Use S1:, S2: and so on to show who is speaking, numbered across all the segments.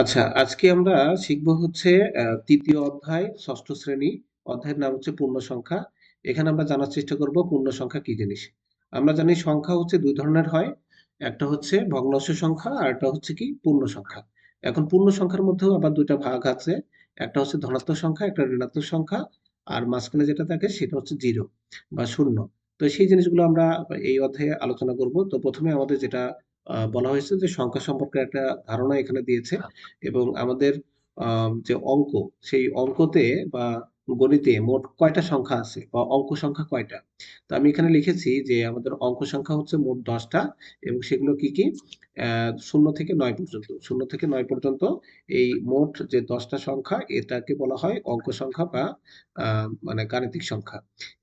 S1: আচ্ছা, আজকে আমরা শিখব হচ্ছে তৃতীয় অধ্যায়, ষষ্ঠ শ্রেণী। অধ্যায়ের নাম হচ্ছে পূর্ণ সংখ্যা। এখানে আমরা জানার চেষ্টা করব পূর্ণ সংখ্যা কি জিনিস। আমরা জানি সংখ্যা হচ্ছে দুই ধরনের হয়। একটা হচ্ছে ভগ্নাংশ সংখ্যা আর একটা হচ্ছে কি পূর্ণ সংখ্যা। এখন পূর্ণ সংখ্যার মধ্যেও আবার দুইটা ভাগ আছে। একটা হচ্ছে ধনাত্মক সংখ্যা, একটা ঋণাত্মক সংখ্যা। আর মাঝখানে যেটা থাকে সেটা হচ্ছে জিরো বা শূন্য। তো সেই জিনিসগুলো আমরা এই অধ্যায়ে আলোচনা করব। তো প্রথমে আমাদের যেটা বলা হয়েছে যে সংখ্যা সম্পর্কে একটা ধারণা এখানে দিয়েছে এবং আমাদের যে অঙ্ক সেই অঙ্কতে বা গণিতে মোট কয়টা সংখ্যা আছে বা অঙ্ক সংখ্যা কয়টা। তো আমি এখানে লিখেছি যে আমাদের অঙ্ক সংখ্যা হচ্ছে মোট 10টা এবং সেগুলো কি কি 0 থেকে 9 পর্যন্ত, 0 থেকে 9 পর্যন্ত এই মোট যে 10টা সংখ্যা এটাকে বলা হয় অঙ্ক সংখ্যা বা মানে গাণিতিক সংখ্যা।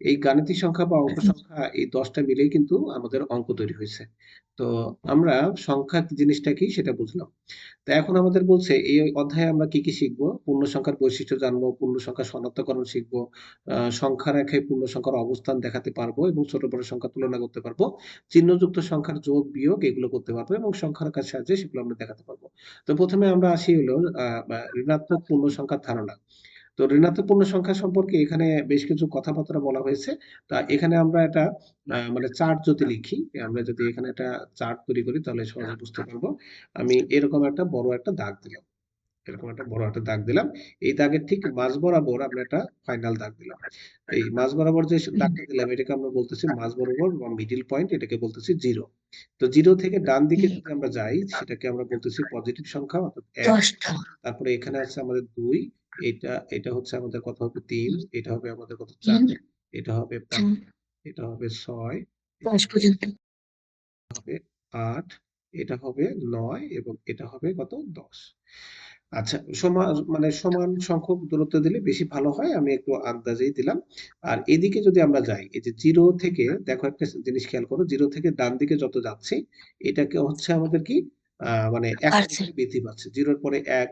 S1: এই গাণিতিক সংখ্যা বা অঙ্ক সংখ্যা এই 10টা মিলেই কিন্তু আমাদের অঙ্ক তৈরি হয়েছে। তো আমরা সংখ্যা জিনিসটা কি সেটা বুঝলাম। তো এখন আমাদের বলছে এই অধ্যায়ে আমরা কি কি শিখবো? পূর্ণ সংখ্যার বৈশিষ্ট্য জানবো, পূর্ণ সংখ্যা শনাক্তকরণ শিখবো, সংখ্যা রেখায় পূর্ণ সংখ্যার অবস্থান দেখাতে পারবো এবং ছোট বড় সংখ্যা তুলনা করতে পারবো, চিহ্নযুক্ত সংখ্যার যোগ বিয়োগ এগুলো করতে পারবো এবং সংখ্যা রেখার সাহায্যে সেগুলো আমরা দেখাতে পারবো। তো প্রথমে আমরা আসি হলো ঋণাত্মক পূর্ণ সংখ্যার ধারণা। তো ঋণাত্মক পূর্ণ সংখ্যা সম্পর্কে এখানে বেশ কিছু কথাবার্তা বলা হয়েছে। তা এখানে আমরা এটা মানে চার্ট যদি লিখি, আমরা যদি এখানে একটা চার্ট তৈরি করি তাহলে সহজে বুঝতে পারবো। আমি এরকম একটা বড় একটা দাগ দিলাম। এরকম একটা বড় একটা দাগ দিলাম। এই দাগের ঠিক মাঝ বরাবর আমরা একটা ফাইনাল দাগ দিলাম। এই মাঝ বরাবর যে দাগটা দিলাম এটাকে আমরা বলতেছি মাঝ বরাবর বা মিডল পয়েন্ট, এটাকে বলতেছি জিরো। তো জিরো থেকে ডান দিকে যদি আমরা যাই সেটাকে আমরা বলতেছি পজিটিভ সংখ্যা অর্থাৎ এক।
S2: 10টা
S1: তারপরে এখানে আছে আমাদের দুই, এটা হচ্ছে আমাদের কত হবে তিন, এটা হবে আমাদের কত চার, এটা হবে পাঁচ, এটা হবে ছয়,
S2: 10 পর্যন্ত।
S1: হবে আট, এটা হবে নয় এবং এটা হবে কত 10। আচ্ছা, সমান মানে সমান সংখ্যক দূরত্ব দিলে বেশি ভালো হয়, আমি একটু আন্দাজেই দিলাম। আর এদিকে যদি আমরা যাই, এই যে জিরো থেকে দেখো একটা জিনিস খেয়াল করো, জিরো থেকে ডান দিকে যত যাচ্ছি এটাকে হচ্ছে আমাদের কি মানে এক করে
S2: বাড়ছে।
S1: করে বৃদ্ধি পাচ্ছে। জিরোর পরে এক,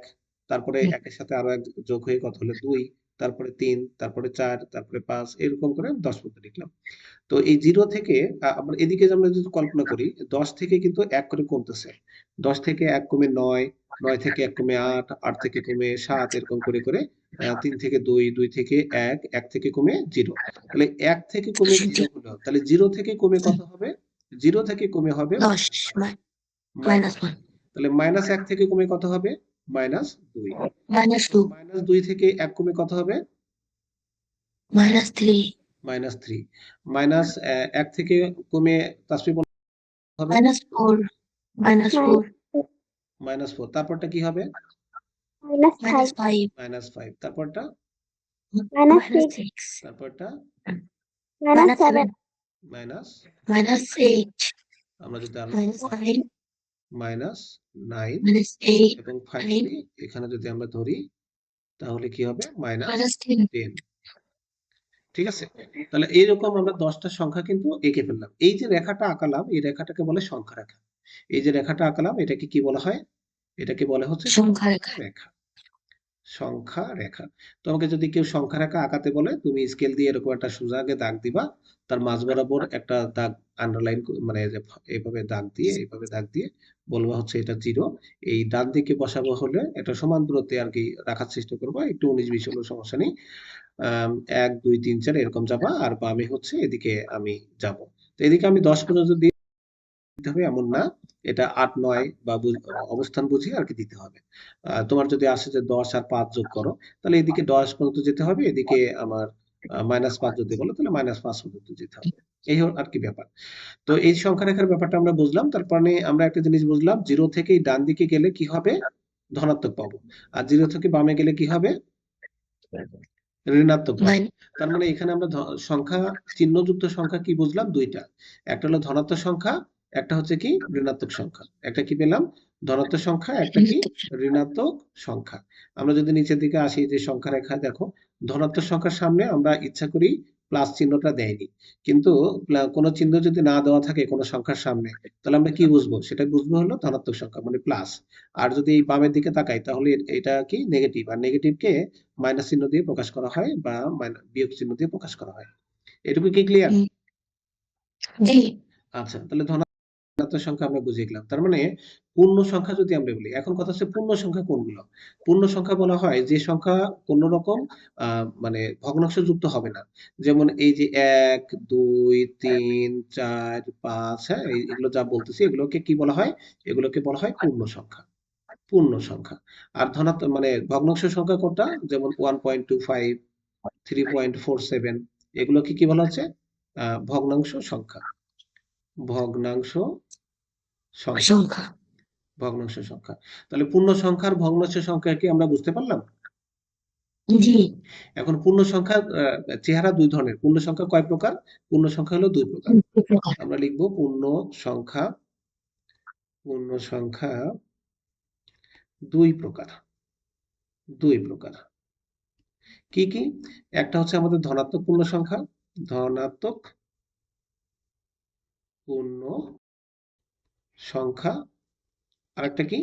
S1: তারপরে একের সাথে আরো এক যোগ হয়ে কত হলো দুই, তারপরে তিন, তারপরে চার, তারপরে পাঁচ, এরকম করে 10 পর্যন্ত লিখলাম। তো এই জিরো থেকে আমরা এদিকে আমরা যদি কল্পনা করি 10 থেকে কিন্তু এক করে কমতেছে। 10 থেকে এক কমে নয়, 9 থেকে এক কমে আট, আট থেকে কমে সাত, এরকম করে করে তিন থেকে দুই, দুই থেকে এক, এক থেকে কমে জিরো। তাহলে এক থেকে কমে জিরো হলো, তাহলে জিরো থেকে কমে কত হবে? জিরো থেকে কমে হবে
S2: 10
S1: মাইনাস
S2: মাইনাস 1
S1: তাহলে মাইনাস এক থেকে কমে কত হবে? মাইনাস দুই।
S2: মাইনাস 2
S1: মাইনাস দুই থেকে এক কমে কত হবে?
S2: Minus 3
S1: minus three. মাইনাস এক থেকে কমে তাসফি বল হবে
S2: মাইনাস 4 মাইনাস 4
S1: মাইনাস ফোর। তারপরটা কি হবে?
S2: Minus 5
S1: minus five. তারপরটা?
S2: মাইনাস 6
S1: তারপরটা?
S2: মাইনাস 7
S1: মাইনাস,
S2: মাইনাস 8
S1: আমরা যদি আরো
S2: মাইনাস 9
S1: মাইনাস নাইন
S2: মাইনাস 8
S1: এবং
S2: 9
S1: ফাইনালি এখানে যদি আমরা ধরি তাহলে কি হবে? Minus
S2: minus 10
S1: ten. ঠিক আছে? তাহলে এইরকম আমরা 10টা সংখ্যা কিন্তু এঁকে ফেললাম। এই যে রেখাটা আঁকালাম এই রেখাটাকে বলে সংখ্যা রেখা। এই যে রেখাটা আঁকালাম এটাকে কি বলা হয়? এটাকে বলা হচ্ছে
S2: সংখ্যা
S1: সংখ্যা
S2: রেখা।
S1: রেখা। সংখ্যা রেখা। তোমাকে যদি কেউ সংখ্যা রেখা আঁকাতে বলে তুমি স্কেল দিয়ে এরকম একটা সোজা আগে দাগ দিবা, তার মাঝ বরাবর একটা দাগ আন্ডারলাইন মানে যে এইভাবে দাগ দিয়ে এইভাবে দাগ দিয়ে বলবা হচ্ছে এটা জিরো। এই ডান দিকে বসাবো হলে এটা সমান দূরত্বে আর কি রাখার চেষ্টা করবো, একটু 19-20 হলেও সমস্যা নেই। এক দুই তিন চার এরকম যাবা আর বামে হচ্ছে এদিকে আমি যাব। তো এদিকে আমি 10 পর্যন্ত দিতে হবে এমন না, এটা 8 9 বা অবস্থান বুঝে আর কি দিতে হবে। তোমার যদি আসে যে 10 আর 5 যোগ করো তাহলে এদিকে 10 পর্যন্ত যেতে হবে, এদিকে আমার -5 যদি বলো তাহলে -5 পর্যন্ত যেতে হবে। এই হল আর কি ব্যাপার। তো এই সংখ্যা রেখার ব্যাপারটা আমরা বুঝলাম। তারপরে আমরা একটা জিনিস বুঝলাম, জিরো থেকে ডান দিকে গেলে কি হবে? ধনাত্মক পাবো। আর জিরো থেকে বামে গেলে কি হবে? ঋণাত্মক পাবো। তার মানে এখানে আমরা সংখ্যা চিহ্নযুক্ত সংখ্যা কি বুঝলাম? দুইটা। একটা হলো ধনাত্মক সংখ্যা, একটা হচ্ছে কি ঋণাত্মক সংখ্যা। একটা কি পেলাম? ধনাত্মক সংখ্যা, একটা কি ঋণাত্মক সংখ্যা। আমরা যদি নিচের দিকে আসি যে সংখ্যা রেখা দেখো, ধনাত্মক সংখ্যার সামনে আমরা ইচ্ছা করি প্লাস চিহ্নটা দেয়নি। কিন্তু কোনো চিহ্ন যদি না দেওয়া থাকে কোনো সংখ্যার সামনে তাহলে আমরা কি বুঝবো? সেটা বুঝবো হলো ধনাত্মক সংখ্যা মানে প্লাস। আর যদি এই বামের দিকে তাকাই তাহলে এটা কি নেগেটিভ, আর নেগেটিভকে মাইনাস চিহ্ন দিয়ে প্রকাশ করা হয় বা বিয়োগ চিহ্ন দিয়ে প্রকাশ করা হয়। এটুকু কি ক্লিয়ার?
S2: জি।
S1: আচ্ছা, তাহলে ধনাত্মক ঋণাত্মক সংখ্যা আমরা বুঝে গেলাম। তার মানে পূর্ণ সংখ্যা যদি আমরা বলি, এখন কথা হচ্ছে পূর্ণ সংখ্যা কোনগুলো? পূর্ণ সংখ্যা বলা হয় যে সংখ্যা কোন রকম মানে ভগ্নাংশ যুক্ত হবে না। যেমন এই যে ১, ২, ৩, ৪, ৫, হ্যাঁ? এগুলো যা বলতেছি এগুলোকে কি বলা হয়? এগুলোকে বলা হয় পূর্ণ সংখ্যা। পূর্ণ সংখ্যা। আর ধনাত্মক মানে ভগ্নাংশ সংখ্যা কোনটা? যেমন 1.25, 3.47 এগুলোকে কি বলা হচ্ছে? ভগ্নাংশ সংখ্যা। ভগ্নাংশ সংখ্যা।
S2: সংখ্যা।
S1: ভগ্নাংশ সংখ্যা। তাহলে পূর্ণ সংখ্যা আর ভগ্নাংশ সংখ্যা কি আমরা বুঝতে পারলাম?
S2: জি।
S1: এখন পূর্ণ সংখ্যা চেহারা ২ ধরনের। পূর্ণ সংখ্যা কয় প্রকার? পূর্ণ সংখ্যা হলো ২ প্রকার।
S2: দুই প্রকার।
S1: আমরা লিখব সংখ্যা, পূর্ণ সংখ্যা ২ প্রকার। ২ প্রকার। কি, কি? একটা হচ্ছে আমাদের ধনাত্মক পূর্ণ সংখ্যা, ধনাত্মক পূর্ণ সংখ্যা। আরেকটা কি?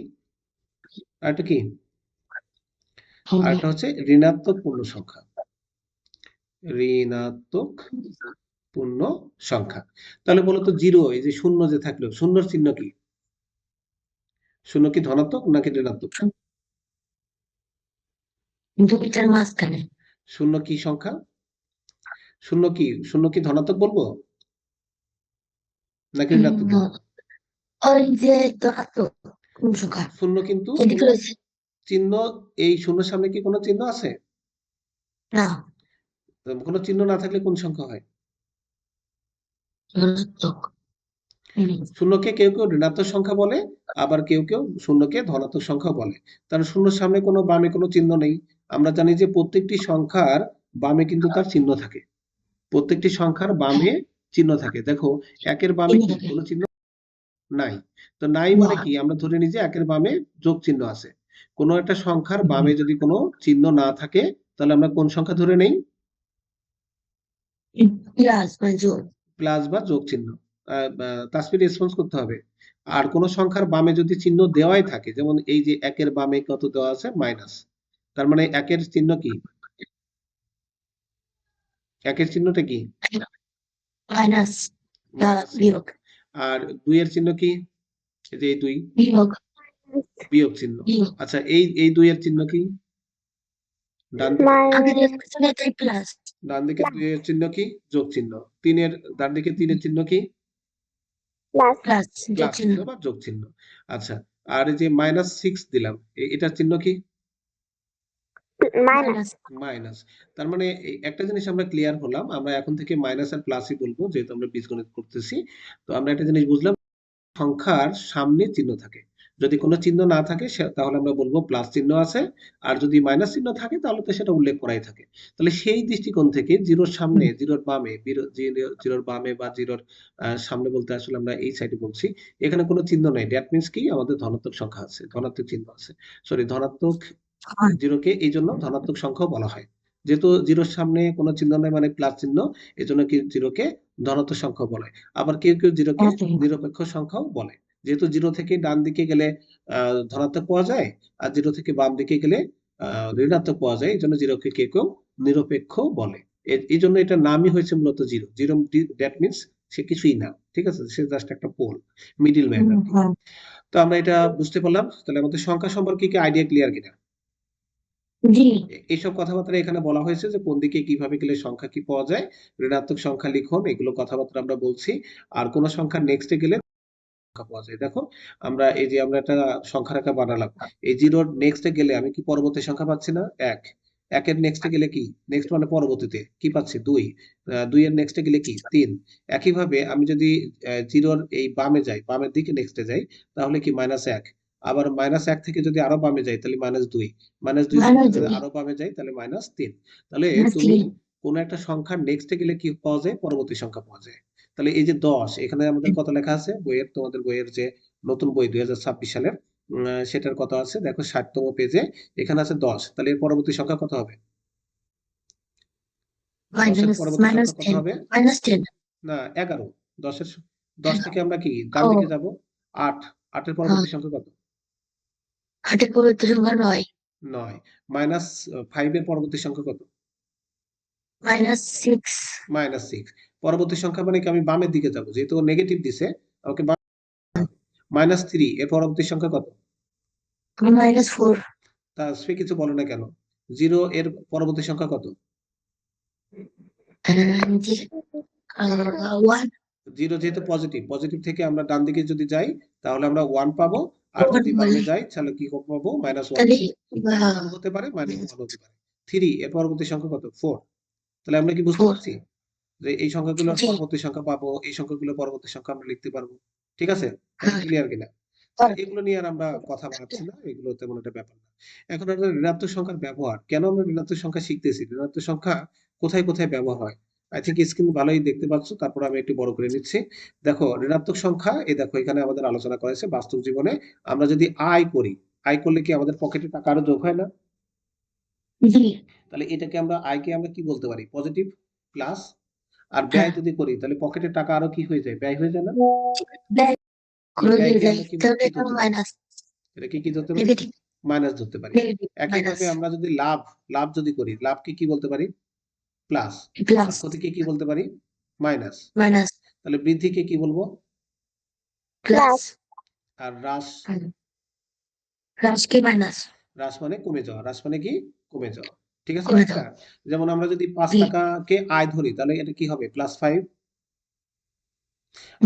S1: আরেকটা কি? আরেকটা হচ্ছে ঋণাত্মক পূর্ণ সংখ্যা। ঋণাত্মক পূর্ণ সংখ্যা। তাহলে বলতো 0 এই যে শূন্য যে থাকলো, শূন্যর চিহ্ন কি? শূন্য কি ধনাত্মক নাকি ঋণাত্মক?
S2: দুইটার মাঝখানে।
S1: শূন্য কি সংখ্যা? শূন্য কি? শূন্য কি ধনাত্মক বলবো? নাকি ঋণাত্মক বলবো?
S2: ওই যে ধনাত্মক পূর্ণ সংখ্যা।
S1: শূন্য কিন্তু
S2: এদিকে
S1: কোনো
S2: রয়েছে
S1: চিহ্ন, এই শূন্যের সামনে কি কোনো চিহ্ন আছে?
S2: না,
S1: কোনো চিহ্ন না থাকলে কোন সংখ্যা হয়?
S2: ঋণাত্মক।
S1: শূন্যকে কেউ কেউ ঋণাত্মক সংখ্যা বলে, আবার কেউ কেউ শূন্যকে ধনাত্মক সংখ্যা বলে। কারণ শূন্যের সামনে কোনো বামে কোনো চিহ্ন নেই। আমরা জানি যে প্রত্যেকটি সংখ্যার বামে কিন্তু তার চিহ্ন থাকে। প্রত্যেকটি সংখ্যার বামে চিহ্ন থাকে। দেখো ১ এর বামে কি কোনো চিহ্ন নাই। তো নাই মানে কি? আমরা ধরে নিই যে ১ এর বামে যোগ চিহ্ন আছে। কোনো একটা সংখ্যার বামে যদি কোনো চিহ্ন না থাকে তাহলে আমরা কোন সংখ্যা ধরে নেই?
S2: প্লাস মানে যোগ।
S1: প্লাস বা যোগ চিহ্ন। তাসফির রেসপন্স করতে হবে। আর কোন সংখ্যার বামে যদি চিহ্ন দেওয়াই থাকে, যেমন এই যে ১ এর বামে কত দেওয়া আছে? মাইনাস। তার মানে ১ এর চিহ্ন কি? ১ এর চিহ্নটা কি?
S2: মাইনাস
S1: মাইনাস চিহ্ন।
S2: বিয়োগ।
S1: আর ২ এর চিহ্ন কি? এই যে এই ২
S2: বিয়োগ।
S1: বিয়োগ চিহ্ন।
S2: বিয়োগ।
S1: আচ্ছা এই ২ এর চিহ্ন কি? ডান দিকে
S2: আমাদের এটাই প্লাস।
S1: ডান দিকে ২ এর চিহ্ন কি? যোগ চিহ্ন। ৩ এর ডান দিকে ৩ এর চিহ্ন কি?
S2: প্লাস যোগ
S1: প্লাস
S2: চিহ্ন।
S1: চিহ্ন বা যোগ চিহ্ন। আচ্ছা। আর এই যে -6 দিলাম, এটার চিহ্ন কি?
S2: মাইনাস।
S1: মাইনাস। তার মানে একটা জিনিস আমরা ক্লিয়ার হলাম। আমরা এখন থেকে মাইনাস আর প্লাসই বলবো, যেহেতু আমরা বীজগণিত করতেছি। তো আমরা একটা জিনিস বুঝলাম, সংখ্যার সামনে চিহ্ন থাকে। যদি কোনো চিহ্ন না থাকে তাহলে আমরা বলবো প্লাস চিহ্ন আছে। আর যদি মাইনাস চিহ্ন থাকে তাহলে তো সেটা উল্লেখ করাই থাকে। তাহলে সেই দৃষ্টিকোণ থেকে জিরোর সামনে, জিরোর বামে, জিরোর বামে বা জিরোর সামনে বলতে আসলে আমরা এই সাইডে বলছি। এখানে কোনো চিহ্ন নাই। দ্যাট মিনস কি? আমাদের ধনাত্মক সংখ্যা আছে, ধনাত্মক চিহ্ন আছে। সরি, ধনাত্মক জিরোকে এই জন্য ধনাত্মক সংখ্যাও বলা হয়। যেহেতু জিরোর সামনে কোনো চিহ্ন নাই মানে প্লাস চিহ্ন, এজন্য কি জিরোকে ধনাত্মক সংখ্যা বলে। আবার কেউ কেউ জিরোকে নিরপেক্ষ সংখ্যাও বলে। যেহেতু জিরো থেকে ডান দিকে গেলে ধনাত্মক পাওয়া যায়, আর জিরো থেকে বাম দিকে গেলে ঋণাত্মক পাওয়া যায়, এই জন্য জিরোকে কেউ কেউ নিরপেক্ষ বলে। এই জন্য এটার নামই হয়েছে মূলত জিরো। জিরো দ্যাট মিনস সে কিছুই না। ঠিক আছে? সে জাস্ট একটা পোল, মিডল ম্যান আর কি। তো আমরা এটা বুঝতে পারলাম। তাহলে আমাদের সংখ্যা সম্পর্কে কি আইডিয়া ক্লিয়ার কিনা?
S2: জি।
S1: এইসব কথাবার্তা এখানে বলা হয়েছে যে কোন দিকে কিভাবে গেলে সংখ্যা কি পাওয়া যায়, ঋণাত্মক সংখ্যা লিখন, এগুলো কথাবার্তা আমরা বলছি। আর কোন সংখ্যা নেক্সটে গেলে সংখ্যা পাওয়া যায়। দেখো আমরা এই যে আমরা একটা সংখ্যা রেখা বানালাম, এই জিরোর নেক্সটে গেলে আমি কি পরবর্তী সংখ্যা পাচ্ছি না? ১। ১ এর নেক্সটে গেলে কি? নেক্সট মানে পরবর্তীতে কি পাচ্ছি? ২। ২ এর নেক্সটে গেলে কি? ৩। একইভাবে আমি যদি জিরোর এই বামে যাই, বামের দিকে নেক্সটে যাই, তাহলে কি? -১। আবার -১ থেকে যদি আরো বামে যাই তাহলে -২। -২ থেকে যদি আরো বামে যাই তাহলে -৩। তাহলে তুমি কোন একটা সংখ্যার নেক্সটে গেলে কি পাওয়া যায়? পরবর্তী সংখ্যা পাওয়া যায়। তাহলে এই যে ১০, এখানে আমাদের কত লেখা আছে বইয়ের? তোমাদের বইয়ের যে নতুন বই ২০২৬ সালের, সেটার কত আছে দেখো, ৬০তম পেজে এখানে আছে ১০। তাহলে এর পরবর্তী সংখ্যা কত হবে? ১০ এর পরবর্তী সংখ্যা কত হবে? না, ১১। ১০ থেকে আমরা কি ডান দিকে যাব? ৮। ৮ এর পরবর্তী সংখ্যা কত?
S2: ৮ এর পরবর্তী সংখ্যা ৯।
S1: ৯। -৫ এর পরবর্তী সংখ্যা কত?
S2: -6।
S1: -6। পরবর্তী সংখ্যা মানে কি? আমি বামের দিকে যাব। যেহেতু ও নেগেটিভ দিছে, আমাকে -3 এর পরবর্তী সংখ্যা কত?
S2: -4
S1: তাসফি কিছু বলে না কেন? 0 এর পরবর্তী সংখ্যা কত?
S2: জি 1
S1: 0 যেহেতু পজিটিভ থেকে আমরা ডান দিকে যদি যাই তাহলে আমরা 1 পাবো, আর যদি বামে যাই তাহলে কি পাবো? -1
S2: তাহলে
S1: -2 হতে পারে, -1 হতে পারে। 3 এর পরবর্তী সংখ্যা কত? 4। তাহলে আমরা কি বুঝতে
S2: 4
S1: পারছি যে এই সংখ্যাগুলোর
S2: জি
S1: পরবর্তী সংখ্যা পাবো, এই সংখ্যাগুলোর পরবর্তী সংখ্যা আমরা লিখতে পারবো। ঠিক আছে? কথা
S2: হ্যাঁ
S1: ক্লিয়ার কিনা? তাহলে এগুলো নিয়ে আর আমরা কথা বাড়াচ্ছি না, এগুলো তেমন একটা ব্যাপার না। এখন আমরা ঋণাত্মক সংখ্যার ব্যবহার, কেন আমরা ঋণাত্মক সংখ্যা শিখতেছি? ঋণাত্মক সংখ্যা কোথায় কোথায় ব্যবহার হয়? আই থিংক স্ক্রিন ভালোই দেখতে পাচ্ছ, তারপর আমি একটু বড় করে নিচ্ছি। দেখো ঋণাত্মক সংখ্যা, এই দেখো এখানে আমাদের আলোচনা করেছে বাস্তব জীবনে আমরা যদি আয় করি, আয় করলে কি আমাদের পকেটে টাকা আরো যোগ হয় না?
S2: জি
S1: তাহলে এটাকে আমরা আয়কে আমরা কি বলতে পারি? পজিটিভ প্লাস, আর ব্যয়
S2: হ্যাঁ
S1: যদি করি তাহলে পকেটের টাকা আরো কি হয়ে যায়? ব্যয় হয়ে যায় না?
S2: ব্যাক
S1: এই
S2: করে
S1: ব্যয়কে
S2: যাই
S1: আমরা কি
S2: তাহলে
S1: কি ধরতে পারি?
S2: মাইনাস
S1: এটাকে কি ধরতে পারি?
S2: নেগেটিভ
S1: মাইনাস ধরতে পারি।
S2: নেগেটিভ মাইনাস
S1: একইভাবে আমরা যদি লাভ যদি করি, লাভকে কি বলতে পারি? প্লাস। আর
S2: প্লাস
S1: ক্ষতিকে কি বলতে পারি? মাইনাস।
S2: মাইনাস
S1: তাহলে বৃদ্ধিকে কি বলবো?
S2: প্লাস
S1: আর হ্রাস,
S2: প্লাস কি মাইনাস
S1: হ্রাস মানে কমে যাওয়া, হ্রাস মানে কি? কমে যাওয়া। ঠিক আছে
S2: করে দাও
S1: ব্যাপারটা? যেমন আমরা যদি ৫
S2: জি
S1: টাকাকে আয় ধরি তাহলে এটা কি হবে? +5।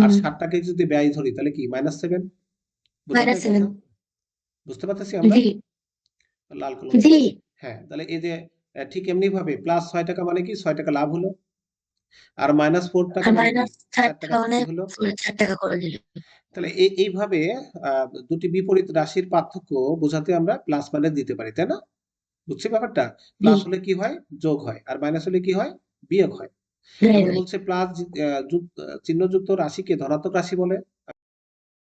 S1: আর
S2: হুম
S1: ৬০ টাকাকে যদি ব্যয় ধরি তাহলে কি? -7। বোঝা যায়
S2: -7
S1: কথা? বুঝতে পারতেছি আমরা?
S2: জি
S1: লাল কলম
S2: জি
S1: দিয়ে। হ্যাঁ, তাহলে এই যে ঠিক এমনি ভাবে +৬ টাকা মানে কি? ৬ টাকা লাভ হলো। আর -4 টাকা
S2: আর
S1: মানে কি?
S2: মাইনাস 4
S1: 4 টাকা
S2: টাকা মানে
S1: ক্ষতি হলো।
S2: 4 টাকা করে দিল
S1: তাহলে এইভাবে দুটি বিপরীত রাশির পার্থক্য বোঝাতে আমরা প্লাস মাইনাস দিতে পারি, তাই না? বুঝছি ব্যাপারটা?
S2: জি
S1: প্লাস হলে কি হয়? যোগ হয়। আর মাইনাস হলে কি হয়? বিয়োগ হয়।
S2: রাইট
S1: এখন
S2: রাইট
S1: বলছে প্লাস চিহ্নযুক্ত রাশিকে ধনাত্মক রাশি বলে।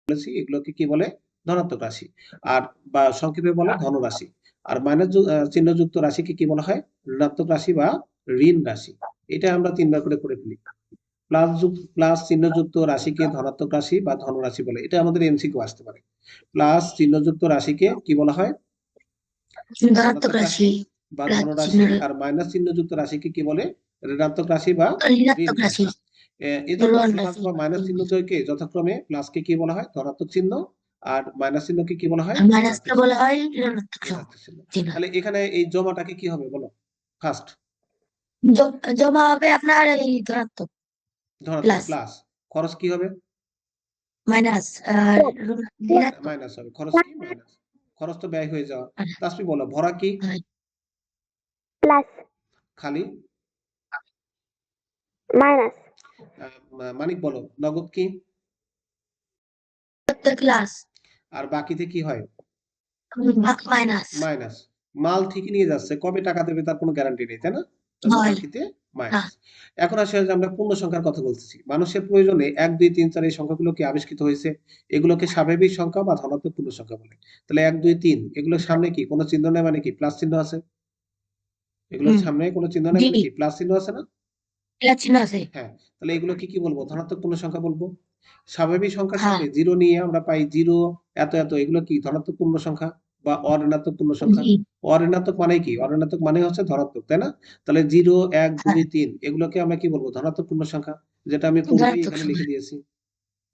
S1: বলেছি এগুলোকে কি বলে? ধনাত্মক রাশি। আর বা সংক্ষেপে বলে ধনরাশি। আর মাইনাস চিহ্নযুক্ত রাশিকে কি বলা হয়? ঋণাত্মক রাশি বা ঋণ রাশি। এটা আমরা ৩ বার করে ফেলি। প্লাস চিহ্নযুক্ত রাশিকে ধনাত্মক রাশি বা ধনরাশি বলে। এটা আমাদের এমসিকিউ আসতে পারে। প্লাস চিহ্নযুক্ত রাশিকে কি বলা হয়?
S2: ধনাত্মক
S1: ধনাত্মক রাশি
S2: রাশি
S1: বা
S2: প্লাস চিহ্ন
S1: ধনরাশি। আর মাইনাস চিহ্নযুক্ত রাশিকে কি বলে? ঋণাত্মক রাশি বা ঋণ
S2: ঋণাত্মক রাশি
S1: রাশি। এই দুটো
S2: ঋণ
S1: প্লাস
S2: রাশি
S1: বা মাইনাস চিহ্নকে যথাক্রমে প্লাসকে কি বলা হয়? ধনাত্মক চিহ্ন, আর মাইনাস চিহ্নকে কি বলা হয়?
S2: আর
S1: ঋণাত্মক
S2: মাইনাসকে
S1: চিহ্ন।
S2: বলা হয় ঋণাত্মক
S1: ঋণাত্মক চিহ্ন।
S2: চিহ্ন
S1: তাহলে এখানে এই জমাটাকে কি হবে বলো? ফার্স্ট
S2: জমা হবে আপনার এই ধনাত্মক
S1: ধনাত্মক
S2: প্লাস
S1: প্লাস। খরচ কি হবে?
S2: মাইনাস আর ঋণাত্মক
S1: মাইনাস হবে। খরচ কি? মাইনাস। খরচ তো ব্যয় হয়ে যাওয়া। তাসফি বলো ভরা কি?
S3: প্লাস
S1: খালি?
S3: মাইনাস
S1: মানিক বলো নগদ কি?
S2: প্লাস
S1: আর বাকিতে কি হয়?
S2: Minus
S1: minus. মাল ঠিকই নিয়ে যাচ্ছে, কবে টাকা দেবে তার কোনো গ্যারান্টি নেই, তাই না? তাহলে
S2: হয়
S1: বাকিতে
S2: না
S1: মাইনাস। এখন আসে যে আমরা পূর্ণ সংখ্যার কথা বলতেছি। মানুষের প্রয়োজনে ১, ২, ৩, ৪ এই সংখ্যাগুলো কি আবিষ্কৃত হয়েছে? এগুলোকে স্বাভাবিক সংখ্যা বা ধনাত্মক পূর্ণ সংখ্যা বলে। তাহলে ১, ২, ৩ এগুলোর সামনে কি কোনো চিহ্ন নেই মানে কি? প্লাস চিহ্ন আছে। এগুলোর
S2: হুম
S1: সামনে কোনো চিহ্ন নেই
S2: জি
S1: মানে কি? প্লাস চিহ্ন আছে না?
S2: প্লাস চিহ্ন আছে
S1: হ্যাঁ, তাহলে এগুলোকে কি বলবো? ধনাত্মক পূর্ণ সংখ্যা বলবো। স্বাভাবিক সংখ্যার
S2: হ্যাঁ
S1: সামনে 0 নিয়ে আমরা পাই 0 এত এগুলো কি ধনাত্মক পূর্ণ সংখ্যা বা অঋণাত্মক পূর্ণ সংখ্যা?
S2: জি
S1: অঋণাত্মক মানে কি? অঋণাত্মক মানে হচ্ছে ধনাত্মক, তাই না? তাহলে 0, ১,
S2: হ্যাঁ
S1: ২, ৩ এগুলোকে আমরা কি বলবো? ধনাত্মক পূর্ণ সংখ্যা। যেটা আমি পূর্বেই
S2: ধনাত্মক
S1: এখানে লিখে
S2: সংখ্যা
S1: দিয়েছি।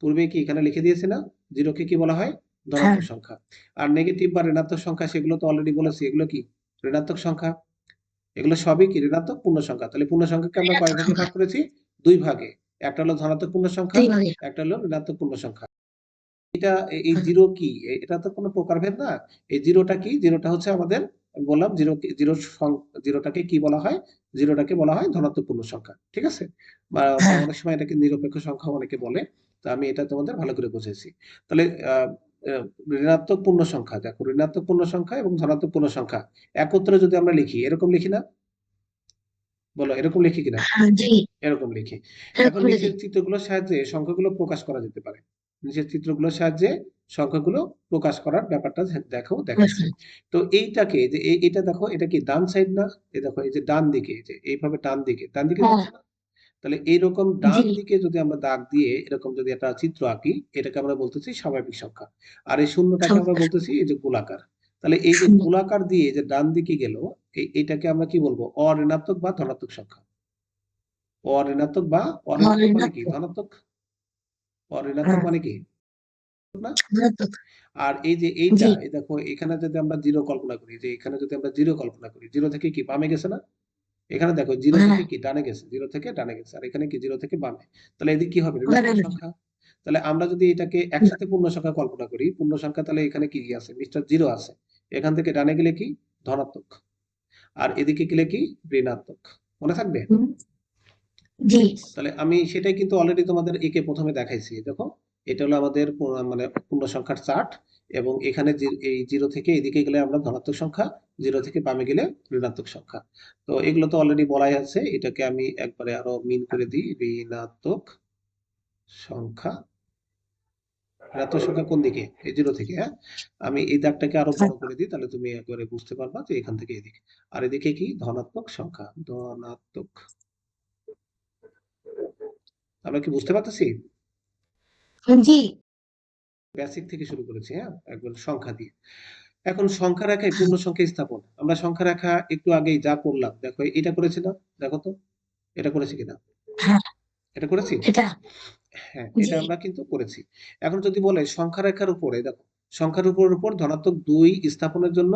S1: পূর্বেই কি এখানে লিখে দিয়েছি না? 0 কে কি বলা হয়?
S2: হ্যাঁ
S1: ধনাত্মক সংখ্যা। আর নেগেটিভ বা ঋণাত্মক সংখ্যা সেগুলো তো অলরেডি বলেছি। এগুলো কি? ঋণাত্মক সংখ্যা। এগুলো সবই কি? ঋণাত্মক পূর্ণ সংখ্যা। তাহলে পূর্ণ সংখ্যাকে আমরা কয়
S2: ঋণাত্মক
S1: ভাগে
S2: সংখ্যা
S1: ভাগ করেছি? ২ ভাগে। একটা হলো ধনাত্মক পূর্ণ সংখ্যা,
S2: দুই ভাগে
S1: একটা হলো ঋণাত্মক পূর্ণ সংখ্যা। এটা এই
S2: হুম,
S1: 0 কি? এটা তো কোনো প্রকারভেদ না। এই 0 টা কি? 0 টা হচ্ছে আমাদের আমি বললাম 0 টাকে কি বলা হয়? 0 টাকে বলা হয় ধনাত্মক পূর্ণ সংখ্যা। ঠিক আছে? বা
S2: হ্যাঁ
S1: অনেক সময় এটাকে নিরপেক্ষ সংখ্যাও অনেকে বলে। তো আমি এটা তোমাদের ভালো করে বুঝাইছি। তাহলে আ আ ঋণাত্মক পূর্ণ সংখ্যা দেখো, ঋণাত্মক পূর্ণ সংখ্যা এবং ধনাত্মক পূর্ণ সংখ্যা একত্রে যদি আমরা লিখি, এরকম লিখি না? বলো এরকম লিখি কিনা?
S2: হ্যাঁ জি
S1: এরকম লিখি। এখন
S2: এরকম লিখি
S1: নিচের চিত্রগুলোর সাহায্যে সংখ্যাগুলো প্রকাশ করা যেতে পারে। নিচের চিত্রগুলোর সাহায্যে সংখ্যাগুলো প্রকাশ করার ব্যাপারটা দেখাচ্ছি। তো এইটাকে যে এটা দেখো এটা কি ডান সাইড না? এই দেখো এই যে ডান দিকে এই যে এইভাবে ডান দিকে
S2: হ্যাঁ
S1: যাচ্ছে না? তাহলে এইরকম
S2: জি
S1: ডান দিকে যদি আমরা দাগ দিয়ে এরকম যদি একটা চিত্র আঁকি, এটাকে আমরা বলতেছি স্বাভাবিক সংখ্যা। আর এই শূন্যটাকে আমরা বলতেছি এই যে গোলাকার। তাহলে এই যে
S2: শূন্য
S1: গোলাকার দিয়ে যে ডান দিকে গেল, এইটাকে আমরা কি বলবো? অঋণাত্মক বা ধনাত্মক সংখ্যা। অঋণাত্মক বা অঋণাত্মক মানে কি?
S2: ঋণাত্মক
S1: ধনাত্মক? অঋণাত্মক
S2: হ্যাঁ
S1: মানে কি? না?
S2: ধনাত্মক।
S1: আর এই যে এইটা,
S2: জি।
S1: এই দেখো এখানে যদি আমরা জিরো কল্পনা করি, যে এখানে যদি আমরা জিরো কল্পনা করি, জিরো থেকে কি বামে গেছে না? এখানে দেখো জিরো
S2: হ্যাঁ।
S1: থেকে কি ডানে গেছে, জিরো থেকে ডানে গেছে, আর এখানে কি জিরো থেকে বামে। তাহলে এদিকে কি হবে? ঋণাত্মক
S2: বানানো।
S1: সংখ্যা। তাহলে আমরা যদি এটাকে একসাথে পূর্ণ সংখ্যা কল্পনা করি, পূর্ণ সংখ্যা, তাহলে এখানে কি আছে? মিস্টার জিরো আছে। এখান থেকে ডানে গেলে কি? ধনাত্মক। আর এদিকে গেলে কি? ঋণাত্মক। মনে থাকবে?
S2: হুম, জি।
S1: তাহলে আমি সেটাই কিন্তু অলরেডি তোমাদের একে প্রথমে দেখাইছি। দেখো এটা হলো আমাদের মানে পূর্ণ সংখ্যার চার্ট, এবং এখানে এই জিরো থেকে এদিকে গেলে আমরা ধনাত্মক সংখ্যা, জিরো থেকে বামে গেলে ঋণাত্মক সংখ্যা। তো এগুলো তো অলরেডি বলাই আছে, এটাকে আমি একবারে আরো মিন করে দিই। ঋণাত্মক সংখ্যা, ঋণাত্মক সংখ্যা কোন দিকে? এই জিরো থেকে, হ্যাঁ। আমি এই দাগটাকে আরো বড় করে দিই, তাহলে তুমি একবারে বুঝতে পারবা যে এখান থেকে এদিকে। আর এদিকে কি? ধনাত্মক সংখ্যা, ধনাত্মক। আমরা কি বুঝতে পারতেছি?
S2: জি।
S1: বেসিক থেকে শুরু করেছি, হ্যাঁ, একবার সংখ্যা দিয়ে। এখন সংখ্যা রেখায় পূর্ণ সংখ্যা স্থাপন, আমরা সংখ্যা রেখা একটু আগেই যা করলাম, দেখো এটা করেছি না? দেখো তো এটা করেছি কিনা?
S2: হ্যাঁ,
S1: এটা করেছি?
S2: এটা।
S1: হ্যাঁ,
S2: জি।
S1: এটা আমরা কিন্তু করেছি। এখন যদি বলে সংখ্যা রেখার উপরে, দেখো সংখ্যার উপর ধনাত্মক 2 স্থাপনের জন্য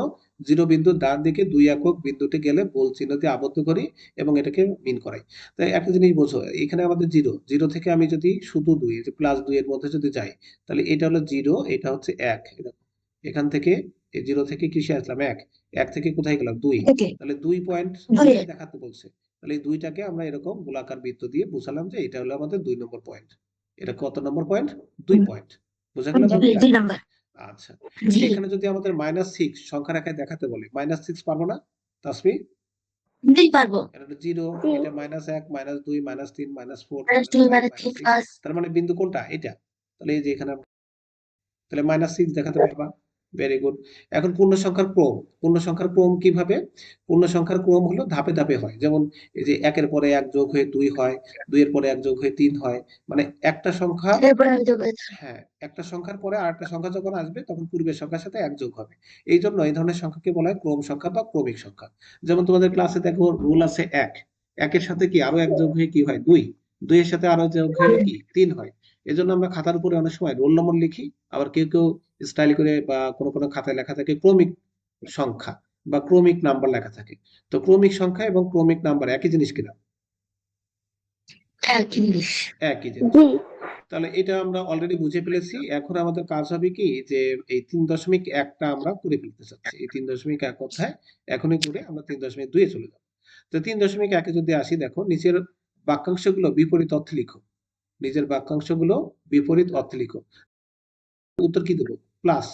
S1: 0 বিন্দুর ডান দিকে 2 একক বিন্দুতে গেলে বল চিহ্ন দিয়ে আবদ্ধ করি এবং এটাকে মিন করাই। তাই একটা জিনিস বোঝো, এখানে আমাদের 0 থেকে আমি যদি শুধু 2, এই যে +2 এর মধ্যে যদি যাই, তাহলে এটা হলো 0, এটা হচ্ছে 1। এই দেখো এখান থেকে এই 0 থেকে কিসে আসলাম? 1। 1 থেকে কোথায় গেলাম? 2।
S2: ওকে।
S1: তাহলে 2 পয়েন্ট
S2: দুই।
S1: দেখাতে বলছে। তাহলে এই 2টাকে আমরা এরকম গোলাকার বৃত্ত দিয়ে বুঝালাম যে এটা হলো আমাদের 2 নম্বর পয়েন্ট। এটা কত নম্বর পয়েন্ট? 2 পয়েন্ট। বোঝা গেল ব্যাপারটা?
S2: 2 নাম্বার।
S1: আচ্ছা।
S2: জি।
S1: এখানে যদি আমাদের -6 সংখ্যা রেখায় দেখাতে বলে, -6 পারবো না? তাসফি?
S2: জি, পারবো।
S1: এটা হলো 0,
S3: জি।
S1: এটা -1, -2, -3, -4,
S2: -2
S1: -5,
S2: -3
S1: -6।
S2: প্লাস।
S1: তার মানে বিন্দু কোনটা? এটা। তাহলে এই যে এখানে তাহলে -6 দেখাতে পারবা। Very good. এখন পূর্ণ সংখ্যার ক্রম। পূর্ণ সংখ্যার ক্রম কিভাবে? পূর্ণ সংখ্যার ক্রম হলো ধাপে ধাপে হয়। যেমন এই যে 1 এর পরে 1 যোগ হয়ে 2 হয়, 2 এর পরে 1 যোগ হয়ে 3 হয়। মানে একটা সংখ্যা,
S2: এরপরে আমি যোগ করেছি।
S1: হ্যাঁ, একটা সংখ্যার পরে আরেকটা সংখ্যা যখন আসবে তখন পূর্বের সংখ্যার সাথে 1 যোগ হবে। এইজন্য এই ধরনের সংখ্যাকে বলা হয় ক্রম সংখ্যা বা ক্রমিক সংখ্যা। যেমন তোমাদের ক্লাসে দেখো রুল আছে 1। 1 এর সাথে কি আরো 1 যোগ হয়ে কি হয়? 2। 2 এর সাথে আরো যোগ হয়ে কি? 3 হয়। এজন্য আমরা খাতার উপরে অনেক সময় রোল নম্বর লিখি। আবার কেউ স্টাইল করে বা কোনো খাতায় লেখা থাকে ক্রমিক সংখ্যা বা ক্রমিক নাম্বার লেখা থাকে। তো ক্রমিক সংখ্যা এবং ক্রমিক নাম্বার একই জিনিস কিনা?
S2: একই জিনিস।
S1: একই জিনিস।
S3: জি।
S1: তাহলে এটা আমরা অলরেডি বুঝে ফেলেছি। এখন আমাদের কাজ হবে কি, যে এই 3.1টা আমরা করে ফেলতে চাচ্ছি। এই 3.1 অধ্যায় এখনই করে আমরা 3.2 এ চলে যাব। তো 3.1 এ যদি আসি, দেখো নিচের বাক্যাংশগুলো বিপরীত অর্থে লিখো। নিজের বাক্যাংশগুলো বিপরীত অর্থে লিখো। উত্তর কি দেবো? প্লাস।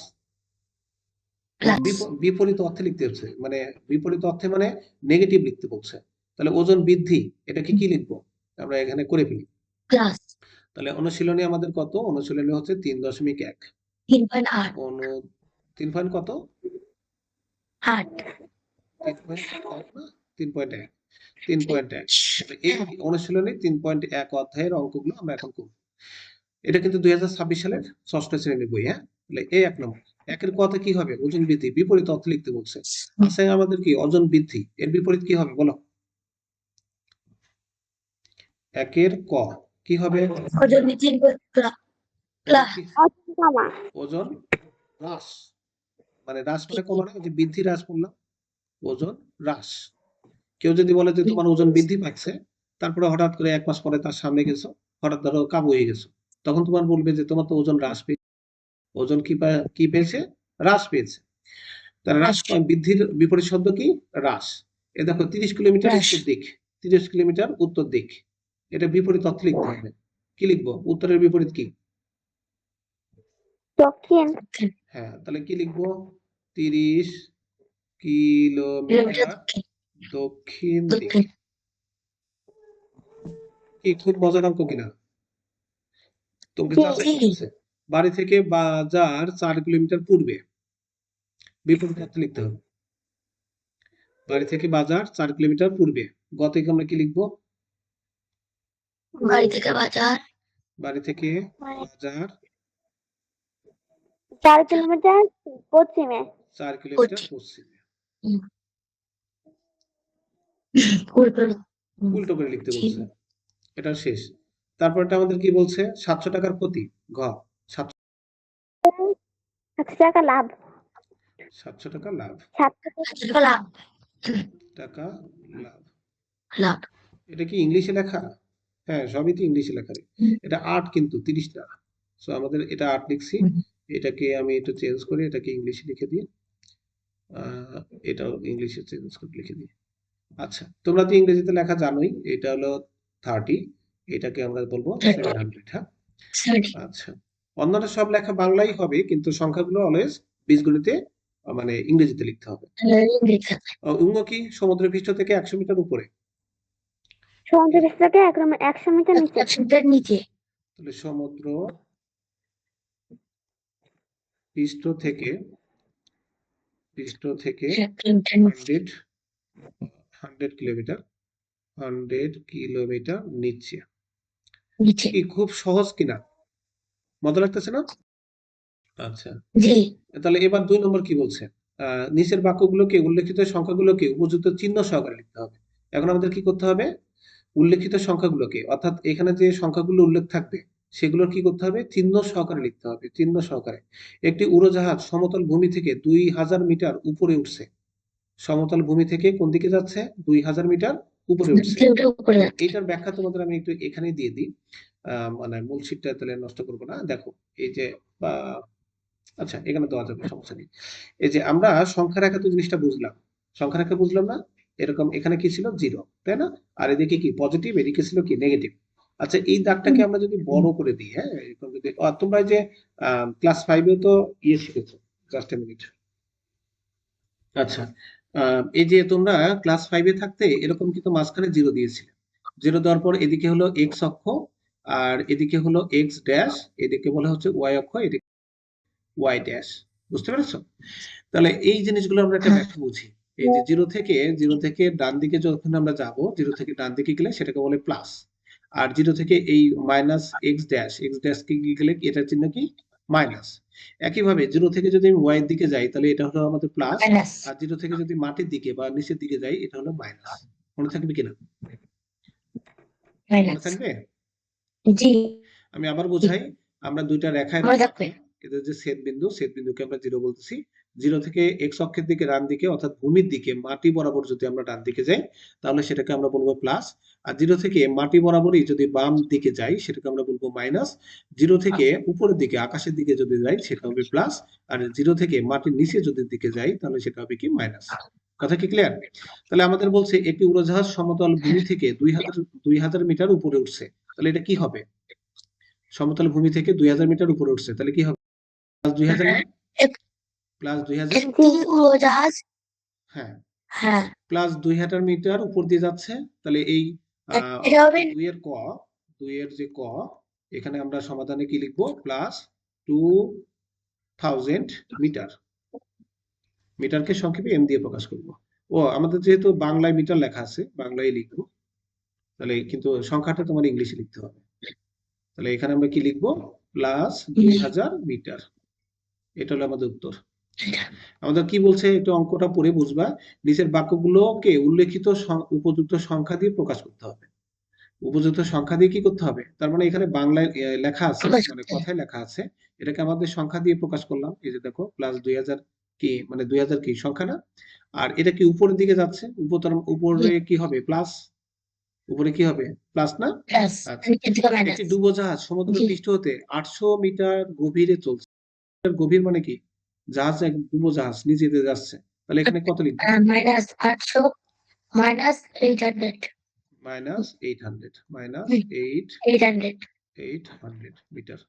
S2: প্লাস।
S1: বিপরীত অর্থে লিখতে হচ্ছে, মানে বিপরীত অর্থে মানে নেগেটিভ লিখতে বলছে। তাহলে ওজন বৃদ্ধি, এটাকে কি লিখবো? আমরা এখানে করে ফেলি।
S2: প্লাস।
S1: তাহলে অনুশীলনী আমাদের কত? অনুশীলনী হচ্ছে 3.1।
S2: 3.8।
S1: অনু 3 পয়েন্ট কত?
S2: 8।
S1: 3.1 না? 3.1। 3.1। তাহলে এই অনুশীলনী 3.1 অধ্যায়ের অঙ্কগুলো আমরা এখন করব। এটা কিন্তু 2026 সালের 6ষ্ঠ শ্রেণীর বই, হ্যাঁ? তাহলে এই 1 নম্বর। 1 এর কতে কি হবে? ওজন বৃদ্ধি, বিপরীত অর্থে লিখতে বলছে। আছে আমাদের কি? ওজন বৃদ্ধি। এর বিপরীত কি হবে বলো? 1 এর ক কি হবে?
S2: ওজন বৃদ্ধি
S1: ওজন কি?
S3: ওজন কমা।
S1: ওজন হ্রাস। মানে হ্রাস মানে কমানো, ওই যে বৃদ্ধি হ্রাস বললাম। ওজন হ্রাস। কেউ যদি বলে যে তোমার ওজন বৃদ্ধি পাচ্ছে, তারপরে হঠাৎ করে 1 মাস পরে তার সামনে গেছো, হঠাৎ ধরো কাবু হয়ে গেছো, তখন তোমার বলবে যে তোমার তো ওজন হ্রাস পেয়েছে। ওজন কি পেয়েছে? হ্রাস পেয়েছে। তাহলে বৃদ্ধির বিপরীত শব্দ কি? হ্রাস। এ দেখো 30 কিলোমিটার
S2: হ্রাস।
S1: উত্তর দিক, 30 কিলোমিটার উত্তর দিক। এটা বিপরীত অর্থে লিখতে হবে। কি লিখবো? উত্তরের বিপরীত কি?
S3: দক্ষিণ।
S1: হ্যাঁ, তাহলে কি লিখবো? 30
S2: কিলোমিটার
S1: কিলোমিটার
S2: দক্ষিণ।
S1: দক্ষিণ দিক।
S2: দক্ষিণ।
S1: কি খুব মজার অঙ্ক কিনা? তোমাকে
S3: জি।
S1: যাচাই করতেছে। বাড়ি থেকে বাজার 4 কিলোমিটার পূর্বে, বিপরীত অর্থে লিখতে হবে। বাড়ি থেকে বাজার 4 কিলোমিটার পূর্বে। গতে আমরা কি লিখবো?
S2: বাড়ি থেকে বাজার।
S1: বাড়ি থেকে বাজার
S3: 4 কিলোমিটার পশ্চিমে।
S1: 4 কিলোমিটার
S2: পশ্চিম।
S1: পশ্চিমে।
S2: উল্টো।
S1: উল্টো করে লিখতে
S2: জি।
S1: বলছে। এটা শেষ। তারপরটা আমাদের কি বলছে? 700 টাকার ক্ষতি। ঘ 700
S3: 700 টাকা লাভ।
S1: 700 টাকা লাভ।
S3: 700 টাকা।
S2: টাকা লাভ
S1: টাকা লাভ।
S2: লাভ
S1: এটা কি ইংলিশে লেখা? হ্যাঁ, সবই তো ইংলিশে লেখা রে। এটা 8 কিন্তু 30 টাকা। সো আমাদের এটা 8 লিখছি। এটাকে আমি একটু চেঞ্জ করে এটাকে ইংলিশে লিখে দিই। এটাও ইংলিশে চেঞ্জ করে লিখে দিই। আচ্ছা, তোমরা তো ইংরেজিতে লেখা জানোই। এটা হলো 30, এটাকে আমরা বলবো 700। হ্যাঁ,
S2: 70
S1: আচ্ছা। অন্যটা সব লেখা বাংলাই হবে, কিন্তু সংখ্যাগুলো অলওয়েজ বীজগণিতে মানে ইংরেজিতে লিখতে হবে।
S2: ইংরেজি
S1: উঙ্গ কি সমুদ্র পৃষ্ঠ থেকে 100 মিটার উপরে?
S3: সমুদ্র পৃষ্ঠ থেকে 100 মিটার নিচে।
S2: 100 মিটার নিচে
S1: তাহলে সমুদ্র পৃষ্ঠ থেকে
S2: 100 কিলোমিটার
S1: 100 কিলোমিটার নিচে।
S2: নিচে
S1: কি খুব সহজ কিনা? মজা লাগতেছে না? আচ্ছা,
S2: জি
S1: তাহলে এবার 2 নম্বর কি বলছে? নিচের বাক্যগুলোকে উল্লেখিত সংখ্যাগুলোকে উপযুক্ত চিহ্ন সহকারে লিখতে হবে। এখন আমাদের কি করতে হবে? উল্লেখিত সংখ্যাগুলোকে, অর্থাৎ এখানে যে সংখ্যাগুলো উল্লেখ থাকবে সেগুলোর কি করতে হবে? চিহ্ন সহকারে লিখতে হবে, চিহ্ন সহকারে। একটি উড়োজাহাজ সমতল ভূমি থেকে 2000 মিটার উপরে উঠছে। সমতল ভূমি থেকে কোন দিকে যাচ্ছে? 2000 মিটার উপরে উঠছে।
S2: কিলোমিটার উপরে যাচ্ছে।
S1: এইটার ব্যাখ্যা তোমাদের আমি একটু এখানেই দিয়ে দিই। মানে মূল শীটটা তাহলে নষ্ট করবো না। দেখো, এই যে আচ্ছা, এখানে দেওয়া যাবে, সমস্যা নেই। এই যে আমরা সংখ্যা রেখা তো জিনিসটা বুঝলাম, সংখ্যা রেখা বুঝলাম না? এরকম এখানে কি ছিল? 0, তাই না? আর এদিকে কি পজিটিভ, এদিকে ছিল কি নেগেটিভ। আচ্ছা, এই দাগটাকে আমরা যদি বড় করে দিই, হ্যাঁ, এরকম যদি তোমরা যে ক্লাস 5-এও তো ইয়ে শিখেছো, জাস্ট এ মিনিট। আচ্ছা, এই যে তোমরা ক্লাস 5-এ থাকতে এরকম কিন্তু মাঝখানে 0 দিয়েছিলে। 0 দেওয়ার পর এদিকে হলো এক্স অক্ষ, আর এদিকে হলো এক্স ড্যাশ, এদিকে বলা হচ্ছে ওয়াই অক্ষ, এদিকে ওয়াই ড্যাশ। বুঝতে পেরেছো? তাহলে এই জিনিসগুলো আমরা একটা ব্যাখ্যা বুঝি। এই যে 0 থেকে ডান দিকে যখন আমরা যাব, 0 থেকে ডান দিকে গেলে সেটাকে বলে প্লাস। আর 0 থেকে এই মাইনাস এক্স ড্যাশ কে গেলে এটার চিহ্ন কি? মাইনাস। একইভাবে 0 থেকে যদি আমি ওয়াই এর দিকে যাই তাহলে এটা হলো আমাদের প্লাস।
S2: মাইনাস
S1: আর 0 থেকে যদি মাটির দিকে বা নিচের দিকে যাই এটা হলো মাইনাস। মনে থাকবে কিনা? মনে
S2: মাইনাস
S1: থাকবে?
S2: জি
S1: আমি আবার বোঝাই। আমরা দুইটা রেখায়
S2: মনে থাকবে।
S1: এদের যে ছেদ বিন্দুকে আমরা 0 বলতেছি। 0 থেকে এক্স অক্ষের দিকে ডান দিকে, অর্থাৎ ভূমির দিকে মাটি বরাবর যদি আমরা ডান দিকে যাই তাহলে সেটাকে আমরা বলবো প্লাস। আর 0 থেকে মাটি বরাবরই যদি বাম দিকে যাই সেটাকে আমরা বলবো মাইনাস। 0 থেকে উপরের দিকে আকাশের দিকে যদি যাই সেটা হবে প্লাস। আর 0 থেকে মাটির নিচে যদি দিকে যাই তাহলে সেটা হবে কি? মাইনাস। কথা কি ক্লিয়ার? তাহলে আমাদের বলছে একটি উড়োজাহাজ সমতল ভূমি থেকে 2000 মিটার উপরে উঠছে। তাহলে এটা কি হবে? সমতল ভূমি থেকে 2000 মিটার উপরে উঠছে, তাহলে কি হবে? প্লাস 2000 না? প্লাস 2000।
S2: একটি উড়োজাহাজ
S1: হ্যাঁ,
S2: হ্যাঁ
S1: প্লাস 2000 মিটার উপর দিয়ে যাচ্ছে। তাহলে এই
S2: এটা হবে
S1: 2 এর যে ক, এখানে আমরা সমাধানে কি লিখবো? Plus 2000 metre. মিটারকে সংক্ষেপে এম দিয়ে প্রকাশ করব। ও আমাদের যেহেতু বাংলায় মিটার লেখা আছে, বাংলায় লিখবো। তাহলে কিন্তু সংখ্যাটা তোমার ইংলিশে লিখতে হবে। তাহলে এখানে আমরা কি লিখবো? Plus 2000 metre. এটা হলো আমাদের উত্তর। আমাদের কি বলছে একটু অঙ্কটা পড়ে বুঝবা। নিচের বাক্যগুলোকে উল্লেখিত উপযুক্ত সংখ্যা দিয়ে প্রকাশ করতে হবে। উপযুক্ত সংখ্যা দিয়ে কি করতে হবে? তার মানে এখানে বাংলায় লেখা আছে, মানে কথায় লেখা আছে, এটাকে আমাদের সংখ্যা দিয়ে প্রকাশ করলাম। এই যে দেখো, প্লাস 2000 কি, মানে 2000 কি সংখ্যা না? আর এটা কি উপরের দিকে যাচ্ছে, উপরে কি হবে? প্লাস। উপরে কি হবে? প্লাস না?
S2: প্লাস
S1: আচ্ছা,
S2: নিচের দিকে মাইনাস
S1: একটি ডুবোজাহাজ সমুদ্র
S2: জি
S1: পৃষ্ঠ হতে 800 মিটার গভীরে চলছে। গভীর মানে কি? জাহাজ, এক ডুবোজাহাজ নিচে দিয়ে যাচ্ছে। তাহলে এখানে কত লিখবো?
S2: Minus 800 minus 800
S1: minus 800 minus
S2: 800
S1: 800 metre.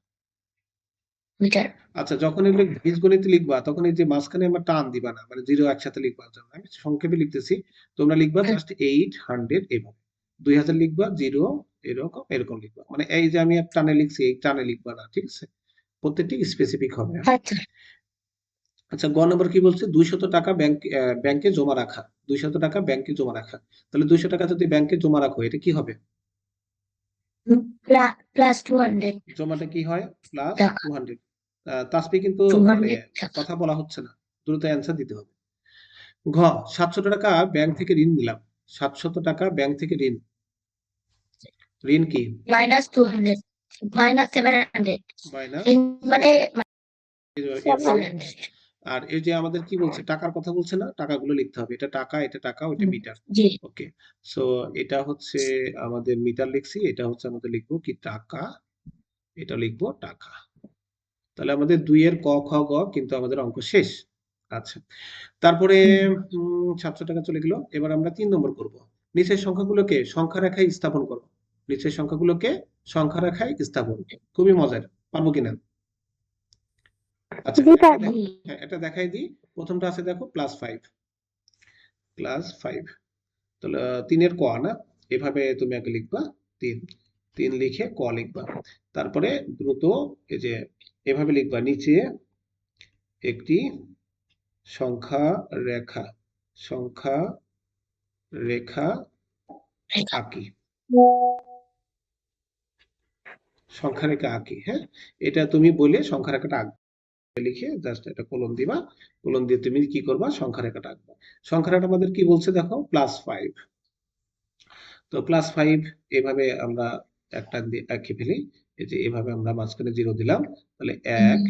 S2: Metre
S1: আচ্ছা, যখন এগুলো বীজগণিত লিখবা তখন এই যে মাঝখানে আমরা টান দিবা না, মানে 0 একসাথে লিখবা। আমি সংক্ষেপে লিখতেছি, তোমরা লিখবা জাস্ট 800 এভাবে। 2000 লিখবা, 0 এরকম এরকম লিখবা। মানে এই যে আমি এক টানে লিখছি, এই টানে লিখবা না, ঠিক আছে? প্রত্যেকটি স্পেসিফিক হবে।
S2: আচ্ছা
S1: আচ্ছা, গ নম্বর কি বলছে? 200 টাকা ব্যাংকে জমা রাখা। 200 টাকা ব্যাংকে জমা রাখা। তাহলে 200 টাকা যদি ব্যাংকে জমা রাখো এটা কি হবে?
S2: প্লাস 200
S1: জমাটা কি হয়? প্লাস
S2: টাকা
S1: 200। তাসবি কিন্তু মানে
S2: 200 টাকা
S1: কথা বলা হচ্ছে না, দ্রুত অ্যান্সার দিতে হবে। ঘ, 700 টাকা ব্যাংক থেকে ঋণ নিলাম। 700 টাকা ব্যাংক থেকে ঋণ। ঋণ কি?
S2: মাইনাস 200 মাইনাস 700
S1: মাইনাস
S2: মানে
S1: আর এই যে আমাদের কি বলছে, টাকার কথা বলছে না, টাকাগুলো লিখতে হবে, এটা টাকা, এটা টাকা, ওইটা মিটার।
S2: জি
S1: ওকে, সো এটা হচ্ছে আমাদের মিটার লিখছি, এটা হচ্ছে আমাদের লিখবো কি টাকা, এটা লিখবো টাকা। তাহলে আমাদের 2 এর ক খ গ কিন্তু আমাদের অঙ্ক শেষ। আচ্ছা, তারপরে 700 টাকা চলে গেল। এবার আমরা 3 নম্বর করব। নিচের সংখ্যাগুলোকে সংখ্যা রেখায় স্থাপন করো। নিচের সংখ্যাগুলোকে সংখ্যা রেখায় স্থাপন। খুবই মজার, পারবো কিনা? আচ্ছা,
S3: জি
S1: এটা
S3: পারবো।
S1: দেখো, হ্যাঁ এটা দেখাই দিই। প্রথমটা আছে দেখো +5, +5। তাহলে 3 এর ক না, এভাবে তুমি আগে লিখবা 3 লিখে ক লিখবা। তারপরে দ্রুত এই যে এভাবে লিখবা, নিচে একটি সংখ্যা রেখা, সংখ্যা রেখা আঁকি, সংখ্যা রেখা আঁকি। হ্যাঁ, এটা তুমি বলে সংখ্যা রেখাটা আঁকবে, লিখে জাস্ট এটা কোলন দিবা, কোলন দিয়ে তুমি কি করবা, সংখ্যা রেখাটা আঁকবা। সংখ্যা রেখাটা আমাদের কি বলছে দেখো, +5। তো +5 এভাবে আমরা একটা এঁকে ফেলি। এই যে এভাবে আমরা মাঝখানে 0 দিলাম, তাহলে 1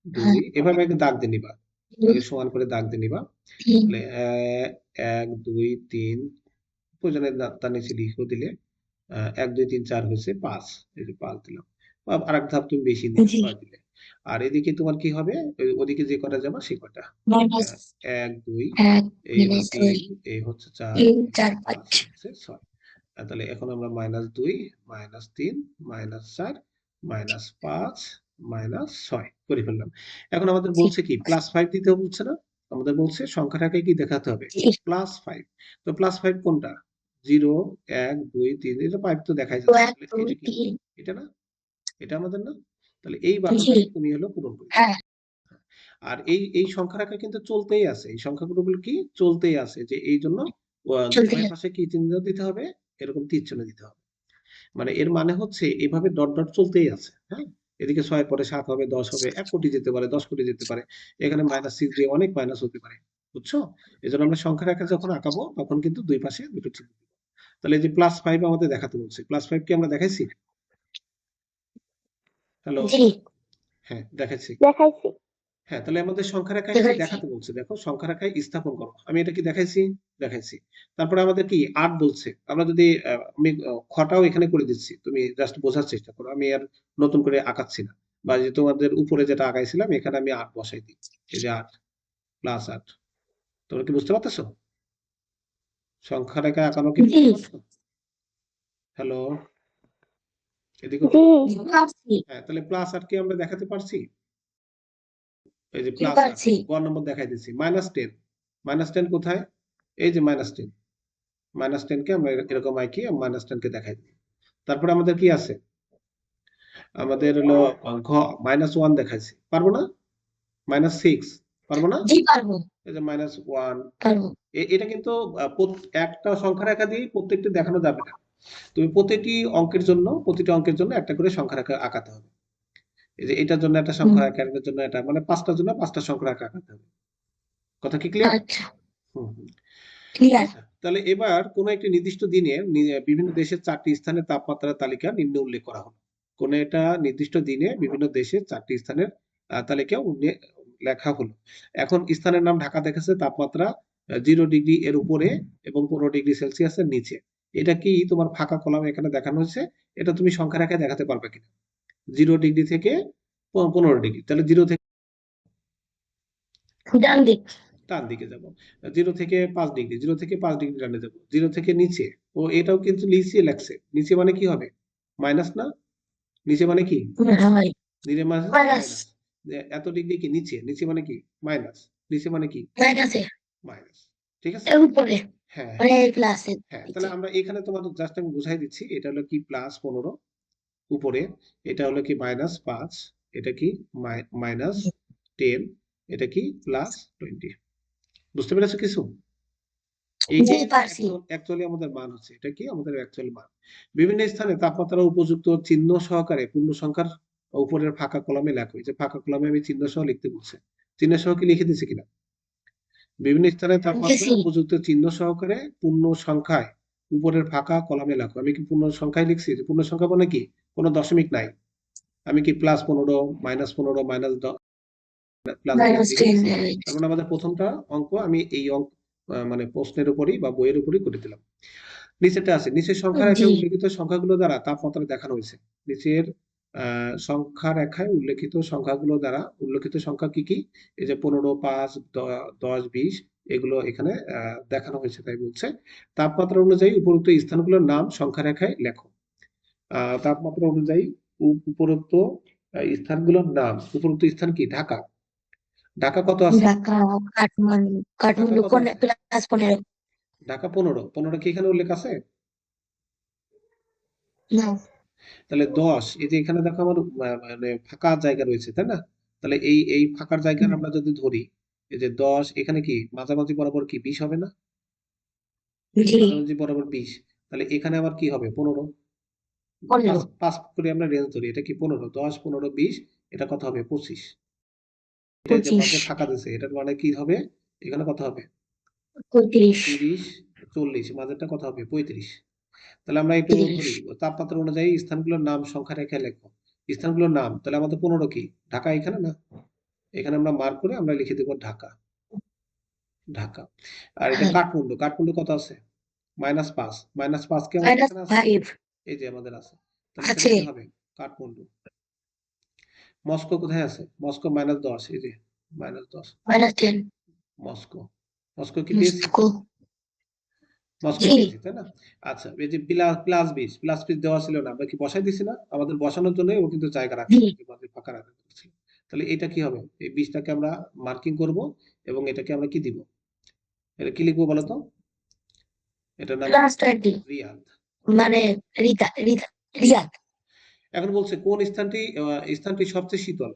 S1: 2 এভাবে একটা দাগ দিয়ে নিবা, আগে সমান করে দাগ দিয়ে নিবা। তাহলে 1 2 3, প্রয়োজনে তার নিচে লিখেও দিলে 1 2 3 4 হয়েছে 5, এই যে 5 দিলাম। আর এক ধাপ তুমি বেশি দিলে 6 দিলে। আর এদিকে তোমার কি হবে, ওদিকে যে কটা যাবে সেই কটা, 1 2 এই হলো 3, এই হচ্ছে 4, 5 হচ্ছে 6। তাহলে এখন আমরা -2 -3 -4 -5 -6 করে ফেললাম। এখন আমাদের বলছে কি +5 দিতে বলছে না, আমাদের বলছে সংখ্যাটাকে কি দেখাতে হবে, +5। তো +5 কোনটা, 0 1 2 3, এটা 5 তো দেখাই যাচ্ছে, তাহলে এটা কি, এটা না, এটা আমাদের না, তাহলে এই বাক্যটাকে তুমি হলো পূরণ করে দাও। আর এই সংখ্যা রেখা কিন্তু চলতেই আছে, এই সংখ্যাগুলো কি চলতেই আছে, যে এই জন্য উভয় পাশে কি চিহ্ন দিতে হবে, এরকম তীর চিহ্ন দিতে হবে। মানে এর মানে হচ্ছে এভাবে ডট ডট চলতেই আছে। হ্যাঁ, এদিকে 6 পরে 7 হবে, 10 হবে, 1 কোটি যেতে পারে, 10 কোটি যেতে পারে, এখানে -6 দিয়ে অনেক মাইনাস হতে পারে, বুঝছো? এজন্য আমরা সংখ্যা রেখা যখন আঁকাবো তখন কিন্তু দুই পাশে দুটো চিহ্ন দিব। তাহলে এই যে +5 আমাদের দেখাতে বলছে, +5 কি আমরা দেখাইছি? হ্যালো, হ্যাঁ দেখাচ্ছি।
S3: দেখাইছি।
S1: হ্যাঁ, তাহলে আমাদের সংখ্যা রেখায় কি দেখাতে বলছে, দেখো সংখ্যা রেখায় স্থাপন করো। আমি এটা কি দেখাইছি, দেখাইছি। তারপরে আমাদের কি 8 বলছে, আমরা যদি আমি খটাও এখানে করে দিচ্ছি, তুমি জাস্ট বোঝার চেষ্টা করো, আমি আর নতুন করে আঁকাচ্ছি না, বা যে তোমাদের উপরে যেটা আঁকাইছিলাম এখানে আমি 8 বসাই দিই, এই যে 8 +8। তোমরা কি বুঝতে পারতেছো, সংখ্যা রেখায় আঁকানো কি বুঝতে পারছো? হ্যালো, এদিকে তো, হ্যাঁ তাহলে +8 কি আমরা দেখাতে পারছি? এই যে +8 গ নম্বর দেখাই দিচ্ছি। -10, -10 কোথায়, এই যে -10, -10 কে আমরা এরকম আঁকিয়ে -10 কে দেখাই দিই। তারপরে আমাদের কি আছে, আমাদের হলো ঘ -1 দেখাইছি, পারবো না? -6 পারবো না? এই যে -1, এটা কিন্তু একটা সংখ্যা রেখা দিয়ে প্রত্যেকটি দেখানো যাবে না, তুমি প্রতিটি অঙ্কের জন্য, প্রতিটি অঙ্কের জন্য একটা করে সংখ্যা রেখা আঁকাতে হবে। এই যে এটার জন্য একটা সংখ্যা রেখা, এটার জন্য এটা, মানে 5টার জন্য 5টা সংখ্যা রেখা আঁকাতে হবে। কথা কি ক্লিয়ার? হুম হুম। আচ্ছা, তাহলে এবার কোন একটি নির্দিষ্ট দিনে বিভিন্ন দেশের 4টি স্থানের তাপমাত্রার তালিকা নিম্নে উল্লেখ করা হলো। কোন একটা নির্দিষ্ট দিনে বিভিন্ন দেশের 4টি স্থানের তালিকা লেখা হলো। এখন স্থানের নাম ঢাকা দেখাচ্ছে, তাপমাত্রা 0 ডিগ্রি এর উপরে এবং 15 ডিগ্রি সেলসিয়াসের নিচে। এটা কি তোমার ফাঁকা কলাম এখানে দেখানো হয়েছে, এটা তুমি সংখ্যা রেখায় দেখাতে পারবে কিনা? 0 ডিগ্রি থেকে 15 ডিগ্রি, তাহলে 0 থেকে ডান দিকে যাব, 0 থেকে 5 ডিগ্রি, 0 থেকে 5 ডিগ্রি ডানে যাব, 0 থেকে নিচে, ও এটাও কিন্তু নিচে লেখছে, নিচে মানে কি হবে, মাইনাস না, নিচে মানে কি, নিচে মাইনাস, এত ডিগ্রি কি নিচে, নিচে মানে কি মাইনাস, নিচে মানে কি মাইনাস, ঠিক আছে? হ্যাঁ হ্যাঁ, তাহলে আমরা এখানে তোমার জাস্ট আমি বুঝাই দিচ্ছি, এটা হলো কি +15 উপরে, এটা হলো কি -5, এটা কি -10, এটা কি +20। বুঝতে পেরেছো কিছু? অ্যাকচুয়ালি আমাদের মান হচ্ছে, এটা কি আমাদের অ্যাকচুয়াল মান। বিভিন্ন স্থানে তাপমাত্রা উপযুক্ত চিহ্ন সহকারে পূর্ণ সংখ্যার উপরের ফাঁকা কলামে লেখো। এই যে ফাঁকা কলামে আমি চিহ্ন সহ লিখতে বলছে, চিহ্ন সহ কি লিখে দিছি কিনা? বিভিন্ন স্থানে তাপমাত্রা উপযুক্ত চিহ্ন সহকারে পূর্ণ সংখ্যায় উপরের ফাঁকা কলামে লেখো। আমি কি পূর্ণ সংখ্যায় লিখছি? যে পূর্ণ সংখ্যা মানে কি, কোনো দশমিক নাই, আমি কি +15 -15 -10 প্লাস
S2: মাইনাস
S1: লিখে
S2: 10
S1: দিছি। তার মানে আমাদের প্রথমটা অঙ্ক আমি এই অঙ্ক মানে প্রশ্নের উপরই বা বইয়ের উপরই করে দিলাম। নিচেরটা আছে, নিচের সংখ্যা
S2: জি
S1: রেখায় উল্লেখিত সংখ্যাগুলো দ্বারা তাপমাত্রা দেখানো হয়েছে। নিচের সংখ্যা রেখায় উল্লেখিত সংখ্যাগুলো দ্বারা উল্লেখিত সংখ্যা কি কি? এই যে 15, 5, 10, 20 এগুলো এখানে দেখানো হয়েছে তাই বলছে। তাপমাত্রা অনুযায়ী উপরোক্ত স্থানগুলোর নাম সংখ্যা রেখায় লেখো। তাপমাত্রা অনুযায়ী উপরোক্ত স্থানগুলোর নাম, উপরোক্ত স্থান কি? ঢাকা। ঢাকা কত আছে?
S2: ঢাকা কাঠমান্ডু
S1: ঢাকা
S2: কাঠমান্ডু
S1: কত
S2: কোন
S1: আছে?
S2: প্লাস 15
S1: ঢাকা 15, 15 কি এখানে উল্লেখ আছে?
S2: না
S1: তাহলে 10, এই যে এখানে দেখো আমার মানে ফাঁকা জায়গা রয়েছে তাই না? তাহলে এই ফাঁকার জায়গা আমরা যদি ধরি, এই যে 10 এখানে কি মাঝামাঝি বরাবর কি 20 হবে না?
S2: জি
S1: মাঝামাঝি বরাবর 20, তাহলে এখানে আবার কি হবে? 15।
S2: 15
S1: পাঁচ করে আমরা রেঞ্জ ধরি, এটা কি 15, 10, 15, 20, এটা কত হবে? 25। এটা যে
S2: 25
S1: মাঝে ফাঁকা দিছে এটার মানে কি হবে? এখানে কত হবে?
S2: 35
S1: 30, 40, মাঝেরটা কত হবে? 35। তাহলে আমরা একটু ধরি,
S2: 30
S1: তাপমাত্রা অনুযায়ী স্থানগুলোর নাম সংখ্যা রেখে লেখো। স্থানগুলোর নাম, তাহলে আমাদের 15 কি? ঢাকা এখানে না? এখানে আমরা মার্ক করে আমরা লিখে দেব ঢাকা। ঢাকা। আর এটা
S2: হ্যাঁ
S1: কাঠমান্ডু, কাঠমান্ডু কত আছে? -5, -5 কি আমাদের
S2: মাইনাস
S1: এখানে আছে?
S2: 5
S1: এই যে আমাদের আছে। তাহলে এখানে
S2: আছে
S1: কি হবে? কাঠমান্ডু। মস্কো কোথায় আছে? মস্কো -10, এই যে -10
S2: মাইনাস 10
S1: মস্কো। মস্কো কি পেয়েছি?
S2: মস্কো
S1: মস্কো
S2: জি
S1: পেয়েছি তাই না? আচ্ছা, এই যে প্লাস 20 দেওয়া ছিল না, আমরা কি বসাই দিছি না? আমাদের বসানোর জন্য ও কিন্তু জায়গা
S2: জি
S1: রাখছিল, যে মাঝে ফাঁকা রাখা ছিল। তাহলে এটা কি হবে? এই 20টাকে আমরা মার্কিং করব এবং এটাকে আমরা কি দিব? এটা কি লিখবো বলো তো? এটার নাম
S2: প্লাস 20
S1: রিয়াদ।
S2: মানে রিয়াদ
S1: এখন বলছে কোন স্থানটি সবচেয়ে শীতল?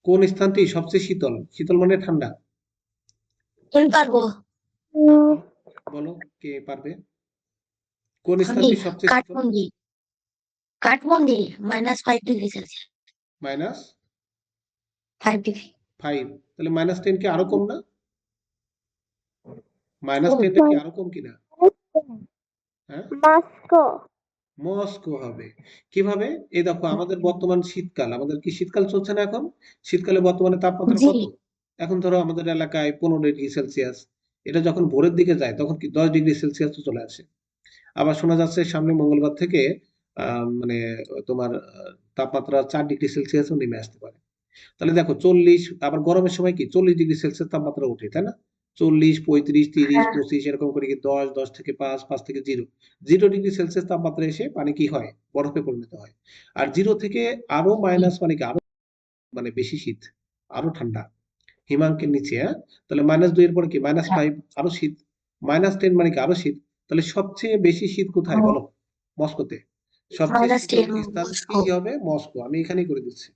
S1: কোন স্থানটি সবচেয়ে শীতল? শীতল মানে ঠান্ডা।
S2: আমি পারবো
S1: বলো, বলো কে পারবে? কোন
S2: আমি
S1: স্থানটি সবচেয়ে শীতল?
S2: Kathmandu -5 degree Celsius
S1: minus
S2: 5 degree
S1: 5, তাহলে -10 কি আরো কম না?
S2: ও
S1: -10টা কি আরো কম কিনা? হ্যাঁ,
S3: মস্কো।
S1: মস্কো হবে। কিভাবে? এই দেখো আমাদের বর্তমান শীতকাল, আমাদের কি শীতকাল চলছে না এখন? শীতকালে বর্তমানে তাপমাত্রা
S2: জি
S1: কত? এখন ধরো আমাদের এলাকায় 15 ডিগ্রি সেলসিয়াস। এটা যখন ভোরের দিকে যায় তখন কি 10 ডিগ্রি সেলসিয়াস চলে আসে। আবার শোনা যাচ্ছে সামনে মঙ্গলবার থেকে মানে তোমার তাপমাত্রা 4 ডিগ্রি সেলসিয়াসও নেমে আসতে পারে। তাহলে দেখো 40, আবার গরমের সময় কি 40 ডিগ্রি সেলসিয়াস তাপমাত্রা ওঠে তাই না? 40, 35, 30,
S2: হ্যাঁ
S1: 25 এরকম করে কি 10, 10 থেকে 5, 5 থেকে 0 ডিগ্রি সেলসিয়াস তাপমাত্রা এসে পানি কি হয়? বরফে পরিণত হয়। আর 0 থেকে আরো মাইনাস মানে কি আরো মানে বেশি শীত, আরো ঠান্ডা, হিমাঙ্কের নিচে। হ্যাঁ, তাহলে -2 এর পরে কি -5 আরো শীত, -10 মানে কি আরো শীত। তাহলে সবচেয়ে বেশি শীত কোথায় বলো? মস্কোতে। সবচেয়ে শীতল
S2: -10
S1: স্থান
S2: মস্কো
S1: কি হবে? মস্কো। আমি এখানেই করে দিচ্ছি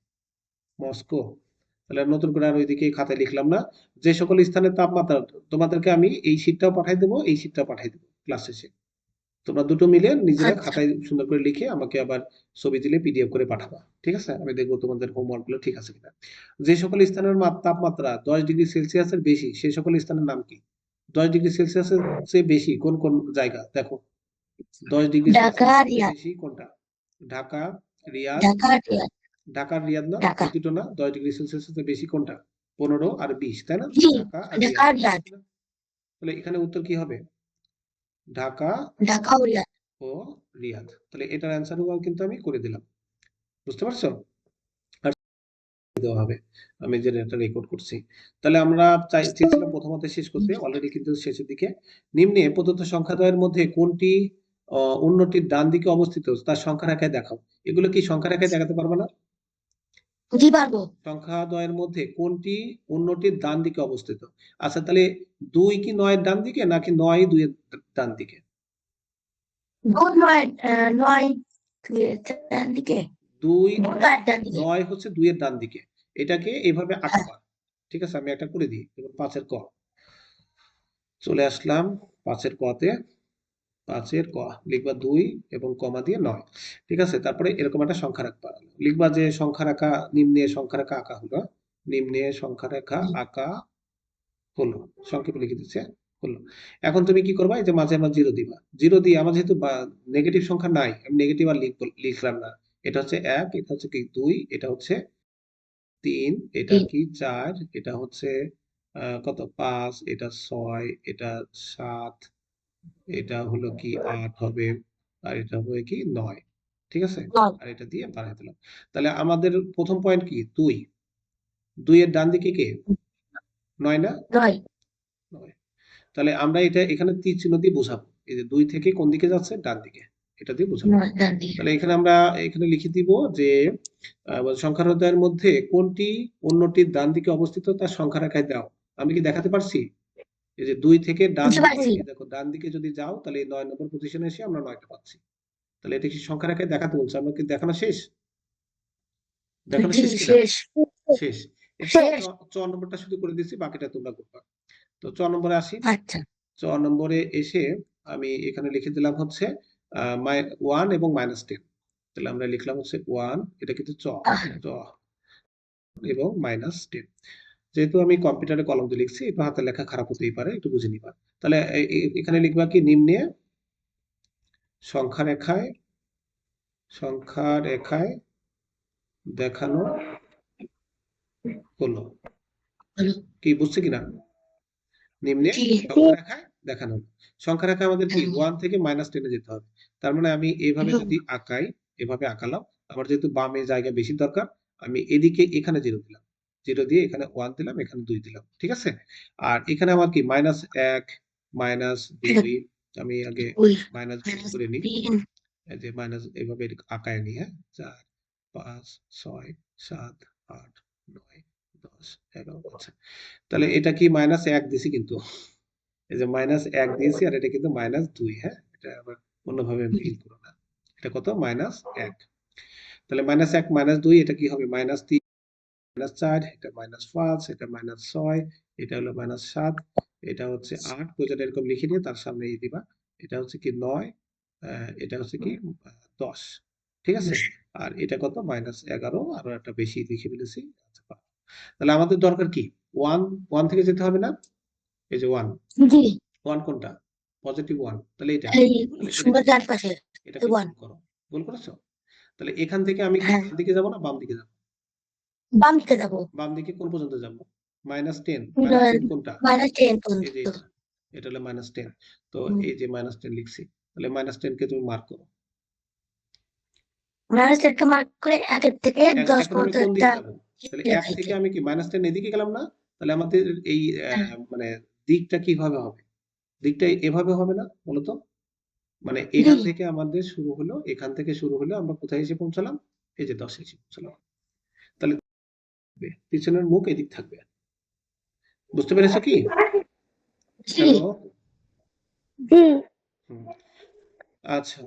S1: মস্কো। তাহলে নতুন করে আর ওইদিকে খাতায় লিখলাম না। যে সকল স্থানের তাপমাত্রা, তোমাদেরকে আমি এই শীটটাও পাঠাই দেবো, এই শীটটাও পাঠাই দেবো ক্লাস শেষে। তোমরা দুটো মিলে নিজেরা
S2: আচ্ছা
S1: খাতায় সুন্দর করে লিখে আমাকে আবার ছবি দিলে পিডিএফ করে পাঠাবা। ঠিক আছে? আমি দেখবো তোমাদের হোমওয়ার্ক গুলো ঠিক আছে কিনা। যে সকল স্থানের তাপমাত্রা 10 ডিগ্রি সেলসিয়াসের বেশি সেই সকল স্থানের নাম কি? 10 ডিগ্রি সেলসিয়াসের চেয়ে বেশি কোন কোন জায়গা দেখো? 10 ডিগ্রি সেলসিয়াস
S2: ঢাকা
S1: চেয়ে
S2: রিয়াদ
S1: বেশি কোনটা? ঢাকা, রিয়াদ।
S2: ঢাকা রিয়াদ
S1: ঢাকার রিয়াদ না,
S2: ঢাকা
S1: এই দুটো না, 10 ডিগ্রি সেলসিয়াসের বেশি কোনটা? 15 আর 20 তাই না?
S2: জি
S1: ঢাকা আর
S2: ঢাকা
S1: রিয়াদ।
S2: রিয়াদ
S1: তাহলে এখানে উত্তর কি হবে? ঢাকা
S2: ঢাকা ও রিয়াদ
S1: ও রিয়াদ। তাহলে এটার অ্যান্সার কিন্তু আমি করে দিলাম। বুঝতে পারছো? আর দেওয়া হবে, আমি যে এটা রেকর্ড করছি। তাহলে আমরা চেয়েছিলাম প্রথমত শেষ করতে, অলরেডি কিন্তু শেষের দিকে। নিম্নে প্রদত্ত সংখ্যাদ্বয়ের মধ্যে কোনটি অন্যটির ডান দিকে অবস্থিত তার সংখ্যা রেখায় দেখাও। এগুলো কি সংখ্যা রেখায় দেখাতে পারবে না?
S2: জি পারবো
S1: সংখ্যাদ্বয়ের মধ্যে কোনটি অন্যটির ডান দিকে অবস্থিত? আচ্ছা, তাহলে 2 কি 9 এর ডান দিকে নাকি 9 2 এর ডান দিকে?
S2: গুড নাইট 9 ডান দিকে
S1: 2
S2: গুড নাইট ডান দিকে
S1: 9 হচ্ছে 2 এর ডান দিকে। এটাকে এইভাবে
S2: হ্যাঁ
S1: আঁকবা। ঠিক আছে, আমি একটা করে দিই। এবার 5 এর ক। চলে আসলাম 5 এর ক তে। 5 এর ক লিখবা 2 এবং কমা দিয়ে 9। ঠিক আছে, তারপরে এরকম একটা সংখ্যা রাখবা। লিখবা যে সংখ্যা রেখা, নিম্নে সংখ্যা রেখা আঁকা হলো। নিম্নে সংখ্যা রেখা আঁকা হলো। সংক্ষেপে লিখে দিচ্ছে হলো। এখন তুমি কি করবা? এই যে মাঝে আমার 0 দিবা। 0 দিয়ে আমার যেহেতু নেগেটিভ সংখ্যা নাই, আমি নেগেটিভ আর লিখলাম না। এটা হচ্ছে 1, এটা হচ্ছে কি 2, এটা হচ্ছে 3, এটা
S2: তিন।
S1: কি 4, এটা হচ্ছে কত 5, এটা 6, এটা 7, এটা হলো কি 8 হবে, আর এটা হবে কি 9, ঠিক আছে?
S2: নয়।
S1: আর এটা দিয়ে বাড়াই দিলাম। তাহলে আমাদের প্রথম পয়েন্ট কি 2, 2 এর ডান দিকে কে 9 না?
S2: নয়।
S1: 9। তাহলে আমরা এটা এখানে তীর চিহ্ন দিয়ে বোঝাবো, এই যে 2 থেকে কোন দিকে যাচ্ছে, ডান দিকে, এটা দিয়ে বোঝাবো।
S2: নয় ডান দিকে।
S1: তাহলে এখানে আমরা এখানে লিখে দিব যে সংখ্যার অধ্যায়ের মধ্যে কোনটি অন্যটির ডান দিকে অবস্থিত তার সংখ্যা রেখায় দাও। আমি কি দেখাতে পারছি? এই যে 2 থেকে ডান
S2: বুঝতে
S1: দিকে,
S2: পারছি।
S1: এই দেখো ডান দিকে যদি যাও তাহলে এই 9 নম্বর পজিশনে এসে আমরা 9টা পাচ্ছি। তাহলে এটা কি সংখ্যা রেখায় দেখাতে বলছে, আমরা কি দেখানো শেষ? দেখানো
S2: জি
S1: শেষ কিনা?
S2: শেষ।
S1: শেষ। এরপরে
S2: শেষ।
S1: চ নম্বরটা শুধু করে দিচ্ছি, বাকিটা তোমরা করবা। তো চ নম্বরে আসি।
S2: আচ্ছা।
S1: চ নম্বরে এসে আমি এখানে লিখে দিলাম হচ্ছে 1 এবং -10। তাহলে আমরা লিখলাম হচ্ছে 1, এটা কিন্তু চ চ এবং -10। যেহেতু আমি কম্পিউটারে কলম দিয়ে লিখছি, একটু হাতের লেখা খারাপ হতেই পারে, একটু বুঝে নিবা। তাহলে এখানে লিখবা কি নিম্নে সংখ্যা রেখায় দেখানো হলো।
S2: হলো।
S1: কি বুঝছে কিনা? নিম্নে
S2: জি।
S1: সংখ্যা রেখায় দেখানো হলো। সংখ্যা রেখা আমাদের কি 1 থেকে -10 যেতে হবে। তার মানে আমি এভাবে যদি আঁকাই, এভাবে আঁকালাম, আমার যেহেতু বামে জায়গা বেশি দরকার, আমি এদিকে এখানে 0 দিলাম, 0 দিয়ে এখানে 1 দিলাম, এখানে 2 দিলাম, ঠিক আছে? আর এখানে আমার কি -1 -2, আমি আগে
S2: ওই
S1: -2 করে নিই।
S2: তিন।
S1: এই যে মাইনাস এভাবে আঁকায় নিই, হ্যাঁ? 4, 5, 6, 7, 8, 9, 10, 11। আচ্ছা, তাহলে এটা কি -1 দিছি কিন্তু, এই যে -1 দিয়েছি, আর এটা কিন্তু -2, হ্যাঁ? এটা আবার অন্যভাবে ফিল করো না। এটা কত -1। তাহলে -1 -2 এটা কি হবে -3 -4, এটা -5, এটা -6, এটা হলো -7, এটা হচ্ছে 8, প্রয়োজনে এরকম লিখে নিয়ে তার সামনে দিবা। এটা হচ্ছে কি 9, এটা হচ্ছে কি 10, ঠিক আছে? আর এটা কত -11, আরো একটা বেশি লিখে ফেলেছি। আচ্ছা, তাহলে আমাদের দরকার কি 1 থেকে যেতে হবে না? এই যে 1
S2: জি।
S1: 1 কোনটা? পজিটিভ 1, তাহলে এটা,
S2: এই
S1: তাহলে এটা
S2: সুন্দর
S1: কি
S2: ডান
S1: করো?
S2: পাশে
S1: এটাকে
S2: ওয়ান।
S1: গোল করো। গোল করেছো? তাহলে এখান থেকে আমি কি
S2: হ্যাঁ।
S1: ডান দিকে যাব না বাম দিকে যাব?
S2: বাম দিকে যাবো।
S1: বাম দিকে কোন পর্যন্ত যাব? -10, -10 কোনটা?
S2: -10
S1: এই যে
S2: পর্যন্ত।
S1: এটা হলো -10। তো
S2: হুম।
S1: এই যে -10 লিখছি। তাহলে -10 কে তুমি মার্ক করো।
S2: -10 মার্ক করে 1 থেকে 10
S1: এখন আমি
S2: পর্যন্ত
S1: কোন
S2: একটা
S1: দিকে যাব? তাহলে 1 থেকে
S2: রেখাইছে।
S1: আমি কি -10 এদিকে গেলাম না? তাহলে আমাদের এই
S2: হ্যাঁ।
S1: মানে দিকটা কিভাবে হবে? দিকটা এভাবে হবে না বলো তো? মানে
S2: জি।
S1: এখান থেকে আমাদের শুরু হলো, এখান থেকে শুরু হলো, আমরা কোথায় এসে পৌঁছালাম? এই যে 10 এ এসে পৌঁছালাম। তাহলে পিছনের মুখ এদিক থাকবে। বুঝতে পেরেছো কি?
S2: জি।
S1: হ্যালো?
S3: জি।
S1: হুম। আচ্ছা,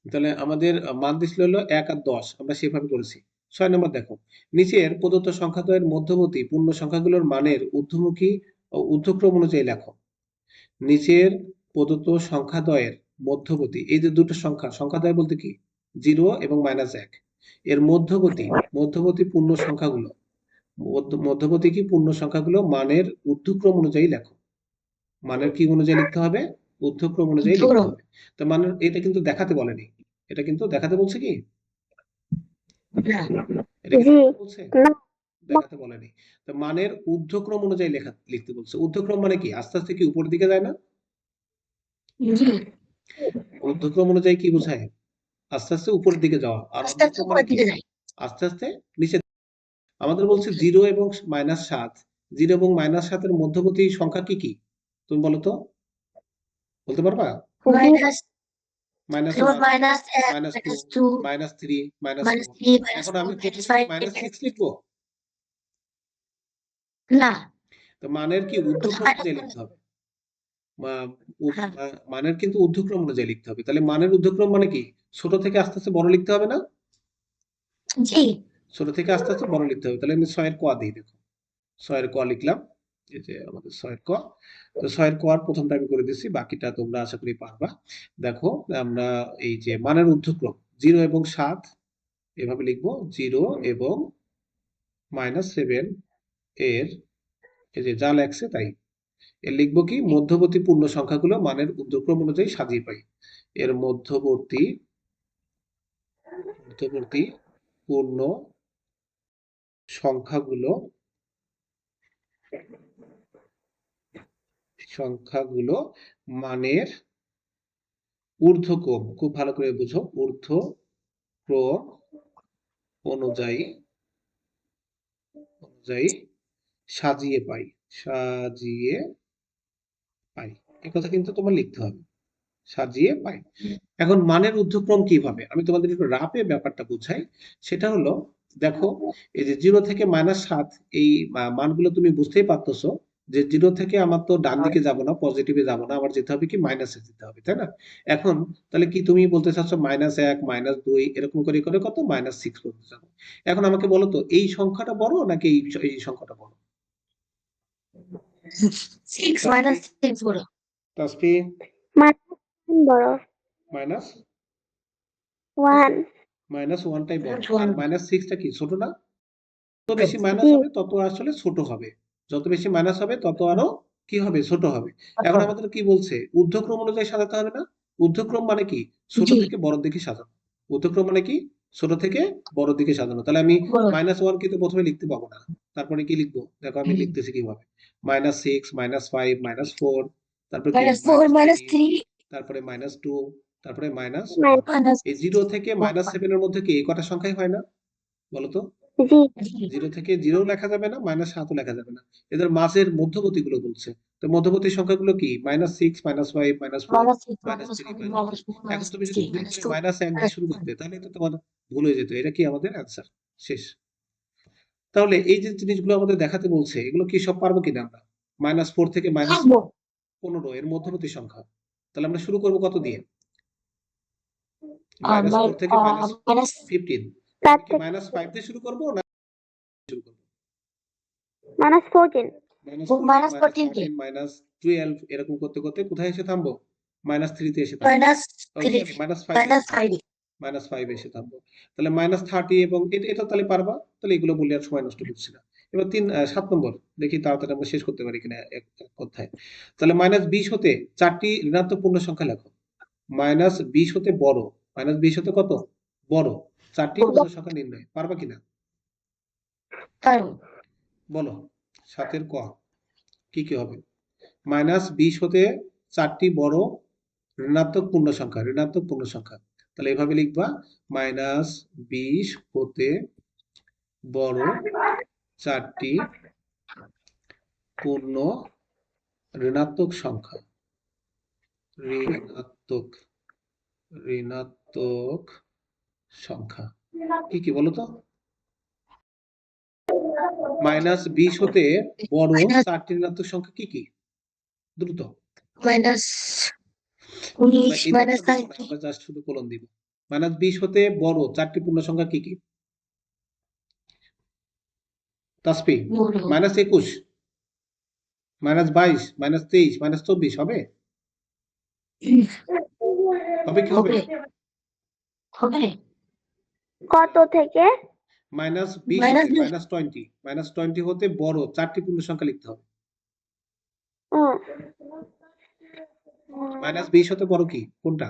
S1: তাহলে আমাদের মান দিছিল হলো 1 আর 10, আমরা সেভাবে করেছি। 6 নম্বর দেখো, নিচের প্রদত্ত সংখ্যাদ্বয়ের মধ্যবর্তী পূর্ণ সংখ্যাগুলোর মানের ঊর্ধ্বমুখী ও ঊর্ধ্বক্রম অনুযায়ী লেখো। নিচের প্রদত্ত সংখ্যাদ্বয়ের মধ্যবর্তী, এই যে দুটো সংখ্যাদ্বয় বলতে কি 0 এবং -1, এর মধ্যবর্তী পূর্ণ সংখ্যাগুলো, মধ্যবর্তী কি পূর্ণ সংখ্যাগুলো মানের ঊর্ধ্বক্রম অনুযায়ী লেখো। মানের কি অনুযায়ী লিখতে হবে? ঊর্ধ্বক্রম অনুযায়ী লিখতে
S2: ধরো।
S1: হবে। তো মানের এটা কিন্তু দেখাতে বলেনি, এটা কিন্তু দেখাতে বলছে কি,
S2: না।
S1: এটা কি
S3: জি।
S1: দেখাতে বলছে?
S3: না।
S1: দেখাতে বলেনি। তো মানের ঊর্ধ্বক্রম অনুযায়ী লিখতে বলছে। ঊর্ধ্বক্রম মানে কি আস্তে আস্তে কি উপরের দিকে যায় না?
S2: জি।
S1: ঊর্ধ্বক্রম অনুযায়ী কি বোঝায়? আস্তে আস্তে উপরের দিকে যাওয়া। আর
S2: আস্তে আস্তে
S1: অধঃক্রম মানে
S2: উপরের
S1: কি
S2: দিকে যাই।
S1: আস্তে আস্তে নিচে। আমাদের বলছে 0 এবং -7, 0 এবং -7 এর মধ্যবর্তী সংখ্যা কি কি তুমি বলো তো, বলতে পারবা?
S2: Minus
S1: -1,
S2: minus 1,
S1: -2,
S2: -2,
S1: -3, -4।
S2: -3,
S1: এখন
S2: -4,
S1: আমি প্রথমে কি
S2: -5,
S1: -6 লিখবো?
S2: না।
S1: তো মানের কি ঊর্ধ্বক্রম অনুযায়ী লিখতে হবে।
S2: হ্যাঁ।
S1: মানের কিন্তু ঊর্ধ্বক্রম অনুযায়ী লিখতে হবে। তাহলে মানের ঊর্ধ্বক্রম মানে কি ছোট থেকে আস্তে আস্তে বড় লিখতে হবে না?
S2: জি।
S1: ছোট থেকে আস্তে আস্তে বড় লিখতে হবে। তাহলে আমি 6 এর ক দিই, দেখো 6 এর ক লিখলাম। এই যে আমাদের 6 এর ক। তো 6 এর ক আর প্রথমটা আমি করে দিচ্ছি, বাকিটা তোমরা আশা করি পারবা। দেখো আমরা এই যে মানের ঊর্ধ্বক্রম 0 এবং 7 এভাবে লিখবো, 0 এবং -7 এর এই যে যা লেখছে তাই। এর লিখবো কি মধ্যবর্তী পূর্ণ সংখ্যাগুলো মানের ঊর্ধ্বক্রম অনুযায়ী সাজিয়ে পাই। এর মধ্যবর্তী পূর্ণ সংখ্যাগুলো মানের ঊর্ধ্বক্রম, খুব ভালো করে বুঝো, ঊর্ধ্বক্রম অনুযায়ী সাজিয়ে পাই। এই কথা কিন্তু তোমার লিখতে হবে, সাজিয়ে পাই। এখন মানের ঊর্ধ্বক্রম কিভাবে, আমি তোমাদের একটু রাফে ব্যাপারটা বুঝাই। সেটা হলো, দেখো, এই যে 0 থেকে -7, এই মানগুলো তুমি বুঝতেই পারতেছো যে 0 থেকে আমার তো ডান দিকে যাব না, পজিটিভে যাব না, আমার যেতে হবে কি মাইনাসে যেতে হবে, তাই না? এখন তাহলে কি তুমি বলতে চাচ্ছ -1 -2 এরকম করে করে কত -6 করতে চাও। এখন আমাকে বলো তো, এই সংখ্যাটা বড় নাকি এই সংখ্যাটা বড়?
S2: 6 minus 6 বড়।
S1: তাসফি,
S3: বড়
S1: মাইনাস
S3: ওয়ান
S1: -1টাই বড়,
S2: -1
S1: আর -6টা কি ছোট না? যত বেশি মাইনাস
S3: জি
S1: হবে তত আসলে ছোট হবে, যত বেশি মাইনাস হবে তত আরো কি হবে, ছোট হবে। এখন আমাদের কি বলছে, ঊর্ধ্বক্রম অনুযায়ী সাজাতে হবে না? ঊর্ধ্বক্রম মানে কি, ছোট
S2: জি
S1: থেকে বড় দিকে সাজানো। ঊর্ধ্বক্রম মানে কি, ছোট থেকে বড় দিকে সাজানো। তাহলে আমি
S2: বড়।
S1: -1 কিন্তু প্রথমে লিখতে পাবো না, তারপরে কি লিখবো, দেখো আমি লিখতেছি কিভাবে, -6 -5 -4, তারপরে কি
S2: -4
S1: -3,
S2: -3
S1: তারপরে -2, তারপরে -1।
S3: মাইনাস
S1: এই 0 থেকে -7 এর মধ্যে কি এই কটা সংখ্যাই হয় না, বলো তো?
S3: জি
S1: 0 থেকে 0 লেখা যাবে না, -7ও লেখা যাবে না, এদের মাঝের মধ্যবর্তী গুলো বলছে। তো মধ্যবর্তী সংখ্যাগুলো কি, -6 -5 -4 -3 এখন তুমি যদি ভুল করে -1 দিয়ে শুরু করতে, তাহলে তো তোমার ভুল হয়ে যেত। এটা কি আমাদের অ্যান্সার, শেষ। তাহলে এই যে জিনিসগুলো আমাদের দেখাতে বলছে, এগুলো কি সব পারবো কিনা আমরা? -4 থেকে -15 এর মধ্যবর্তী সংখ্যা। তাহলে আমরা শুরু করবো কত দিয়ে? -4 থেকে -15।
S3: তার
S1: আমি কি
S3: থেকে
S1: -5 দিয়ে শুরু করবো না শুরু করবো?
S3: -14
S1: -14 -13 -12 এরকম করতে করতে কোথায় এসে থামবো? -3 তে এসে থামবো। -5 -5 এসে থামবো। তাহলে -30 এবং এটা তাহলে পারবা। তাহলে এগুলো বলে আর সময় নষ্ট করছি না। এবার 7 নম্বর দেখি তাড়াতাড়ি আমরা শেষ করতে পারি কিনা এক কথায়। তাহলে -20 হতে 4টি ঋণাত্মক পূর্ণ সংখ্যা লেখো। -20 হতে বড়, -20 হতে কত বড় 4টি পূর্ণ সংখ্যা নির্ণয়, পারবা কিনা? বলো, 7 ক কি কি হবে? -20 হতে 4টি বড় ঋণাত্মক পূর্ণ সংখ্যা। তাহলে এভাবে লিখবা, -20 হতে বড় 4টি পূর্ণ ঋণাত্মক সংখ্যা। ঋণাত্মক সংখ্যা কি কি বলো তো? -20 হতে বড় 4টি ঋণাত্মক সংখ্যা কি কি, দ্রুত।
S2: -19
S1: এই দাগটা দিব না,
S2: -90
S1: আমরা জাস্ট শুধু কোলন দিব। -20 হতে বড় 4টি পূর্ণ সংখ্যা কি কি? তাসফি,
S2: বড়
S1: -21 -22 -23 -24 হবে? হবে কি হবে?
S2: হবে
S3: কত থেকে
S1: -20 হতে -20 হতে বড় 4টি পূর্ণ সংখ্যা লিখতে হবে।
S3: ও
S1: -20 হতে বড় কি কোনটা?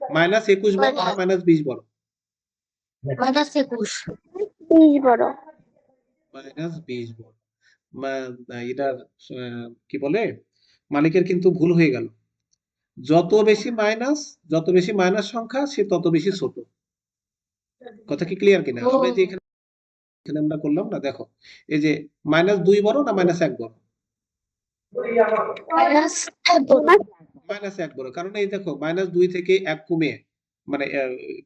S1: -21 বড় না -20 বড়?
S2: -21
S3: 20 বড়
S1: -20 বড়। এটার কি বলে, মালিকের কিন্তু ভুল হয়ে গেল। যত বেশি মাইনাস সংখ্যা সে তত বেশি ছোট। কথা কি ক্লিয়ার কিনা? আমরা যে এখানে আমরা করলাম না, দেখো, এই যে -2 বড় না -1 বড়? -1 বড়, কারণ এই দেখো -2 থেকে 1 কমে মানে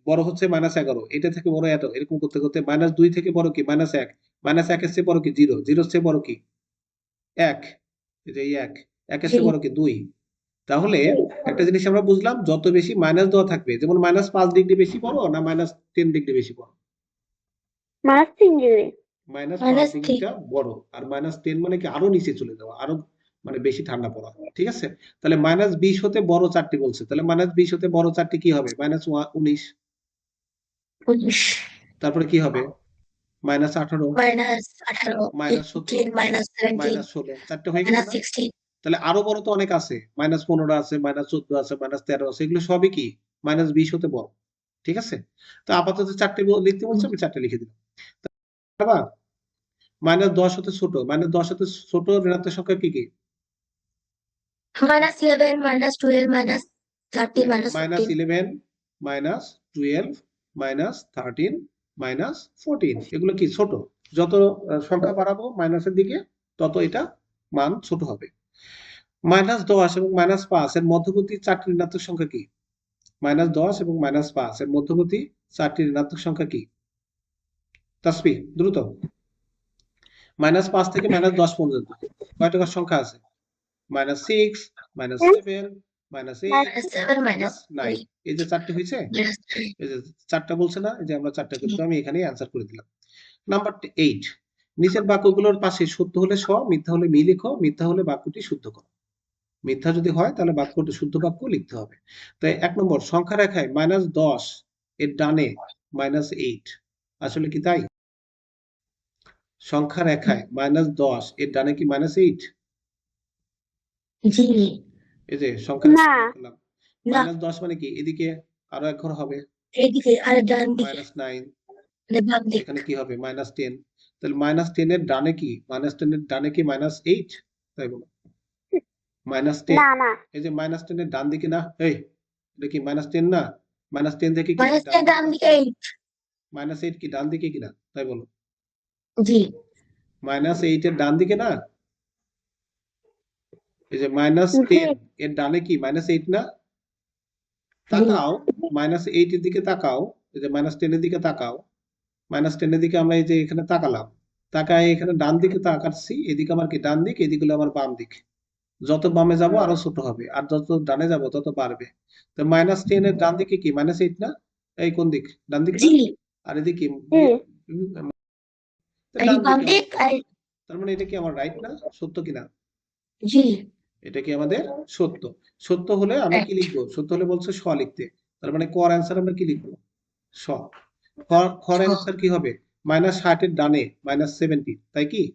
S1: বড় হচ্ছে -11, এটা থেকে বড় এত, এরকম করতে করতে -2 থেকে বড় কি -1, -1 এর চেয়ে বড় কি 0, 0 এর চেয়ে বড় কি 1, এই যে 1 এর চেয়ে বড় কি 2। তাহলে একটা জিনিস আমরা বুঝলাম, যত বেশি মাইনাস দেওয়া থাকবে, যেমন -5 ডিগ্রি বেশি বড় না -10 ডিগ্রি বেশি বড়?
S3: -3 ডিগ্রি
S1: -5 ডিগ্রিটা বড়, আর -10 মানে কি আরো নিচে চলে যাওয়া, আরো মানে বেশি ঠান্ডা পড়া, ঠিক আছে? তাহলে -20 হতে বড় 4টি বলছে, তাহলে -20 হতে বড় 4টি কি হবে? -19, তারপরে কি হবে? -18, -17, -16, 4টে হয়ে গেছে না? তাহলে আরো বড় তো অনেক আছে, -15 আছে, -14 আছে, -13 আছে, এগুলো সবই কি -20 হতে বড়, ঠিক আছে? তো আপাতত 4টে লিখতে বলছে, আমি 4টে লিখে দিলাম। খাবা? -10 হতে ছোট, -10 হতে ছোট ঋণাত্মক সংখ্যা কি কি?
S2: -11, -12, -13, -14.
S1: -11, -12, -13, -14 এগুলো কি ছোট? যত সংখ্যা বাড়াবো মাইনাসের দিকে তত এটা মান ছোট হবে। -10 এবং -5 এর মধ্যবর্তী 4টি ঋণাত্মক সংখ্যা কি? -10 এবং -5 এর মধ্যবর্তী 4টি ঋণাত্মক সংখ্যা কি? তাসফি দ্রুত। -5 থেকে -10 পর্যন্ত কয়টা সংখ্যা আছে? -6, -7, -8,
S2: -7,
S1: -9 এই যে 4টি হয়েছে,
S2: -3.
S1: এই যে 4টা বলছে না, এই যে আমরা 4টা কিন্তু আমি এখানেই অ্যান্সার করে দিলাম। নাম্বার 8, নিচের বাক্যগুলোর পাশে সত্য হলে স, মিথ্যা হলে মি লিখো, মিথ্যা হলে বাক্যটি শুদ্ধ করো। মিথ্যা যদি হয় তাহলে বাক্যটি শুদ্ধ বাক্য লিখতে হবে। তাই 1 নম্বর সংখ্যা রেখায় -10 এর ডানে -8 আসলে কি তাই? সংখ্যা রেখায় -10 এর ডানে কি -8?
S2: জি,
S1: এই যে সংখ্যা
S3: না।
S1: রেখায় করলাম।
S2: না,
S1: -10 মানে কি? এদিকে আরো এক ঘর হবে
S2: এইদিকে আর ডান দিকে,
S1: -9,
S2: মানে বাম দিক।
S1: এখানে কি হবে -10, তাহলে -10 এর ডানে কি? -10 এর ডানে কি -8? তাই বলো। -10
S3: না না
S1: এই যে -10 এর ডান দিকে না? এই এটা কি -10 না? -10 দেখে কি
S2: -10 এর ডান দিকে 8.
S1: -8 কি ডান দিকে কিনা? তাই বলো।
S2: জি,
S1: -8 এর ডান দিকে না? এই যে -10
S3: জি
S1: এর ডানে কি -8 না? তাকাও -8 এর দিকে তাকাও, এই যে -10 এর দিকে তাকাও, -10 এর দিকে আমরা এই যে এখানে তাকালাম, তাকায় এখানে ডান দিকে তাকাচ্ছি, এদিকে আমার কি ডান দিক, এদিকে হলো আমার বাম দিক। যত বামে যাব আরো ছোট হবে, আর যত ডানে যাব তত বাড়বে। তো -10 এর ডান দিকে কি -8 না? এই কোন দিক? ডান দিক না?
S2: জি,
S1: আর এদিকে
S3: জি
S2: এই
S1: ডান
S2: বাম
S1: দিকে
S2: দিক আর
S1: তার মানে এটা কি আমার রাইট না? সত্য কিনা?
S2: জি,
S1: এটা কি আমাদের সত্য? সত্য হলে আমরা কি
S2: right.
S1: লিখবো? সত্য হলে বলছে স লিখতে। তার মানে কর অ্যান্সার আমরা কি লিখবো? স। খর
S2: স।
S1: অ্যান্সার কি হবে? -60 এর ডানে -70 তাই কি?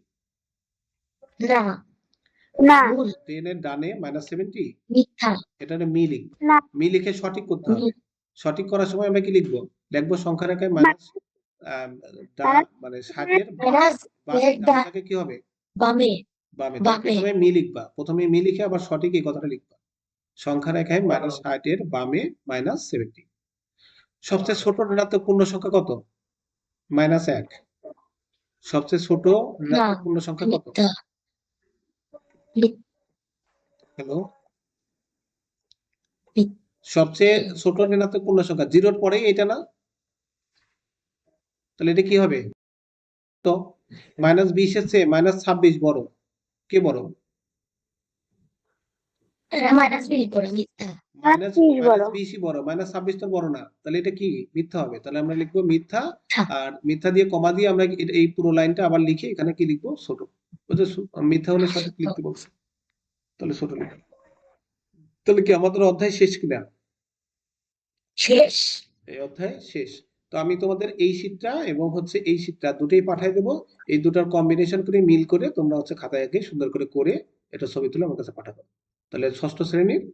S2: না,
S3: না
S2: ভুল,
S1: 10 এর ডানে -70
S2: মিথ্যা,
S1: এটা মি লিখ।
S3: না
S1: মি লিখে সঠিক করতে হবে। সঠিক করার সময় আমরা কি লিখবো? লিখবো সংখ্যা রেখায়
S3: মা-
S1: মানে 60 এর
S2: মাইনাস এর
S1: ডান থাকে কি হবে?
S2: বামে,
S1: বামে। তাহলে
S2: বামে,
S1: প্রথমে মি লিখবা। প্রথমে মি লিখে আবার সঠিক এই কথাটা লিখবা। সংখ্যা রেখায় -60 এর বামে -70। সবচেয়ে ছোট ঋণাত্মক পূর্ণ সংখ্যা কত? -1। সবচেয়ে ছোট
S2: না,
S1: ঋণাত্মক পূর্ণ সংখ্যা কত?
S2: মিথ্যা, মি-
S1: হ্যালো,
S2: মি-
S1: সবচেয়ে ছোট ঋণাত্মক পূর্ণ সংখ্যা 0 এর পরেই এটা না? তাহলে এটা কি হবে? তো -20 এর চেয়ে -26 বড়। কে বড়?
S2: এটা মাইনাস বিল করে মিথ্যা।
S3: বলো
S1: -20ই বড়, -26 তো বড় না। তাহলে এটা কি? মিথ্যা হবে। তাহলে আমরা লিখবো মিথ্যা,
S2: মিথ্যা,
S1: আর মিথ্যা দিয়ে কমা দিয়ে আমরা এই পুরো লাইনটা আবার লিখে এখানে কি লিখবো? ছোট। বুঝেছো? মিথ্যা হলে সঠিক লিখতে বলছে। তাহলে ছোট লিখবো। তাহলে কি আমাদের অধ্যায় শেষ কিনা?
S2: শেষ।
S1: এই অধ্যায় শেষ। তো আমি তোমাদের এই শীটটা এবং হচ্ছে এই শীটটা দুটোই পাঠিয়ে দেবো। এই দুটার কম্বিনেশন করে মিল করে তোমরা হচ্ছে খাতায় আগে সুন্দর করে এটা ছবি তুলে আমার কাছে পাঠাবো। তাহলে ষষ্ঠ শ্রেণীর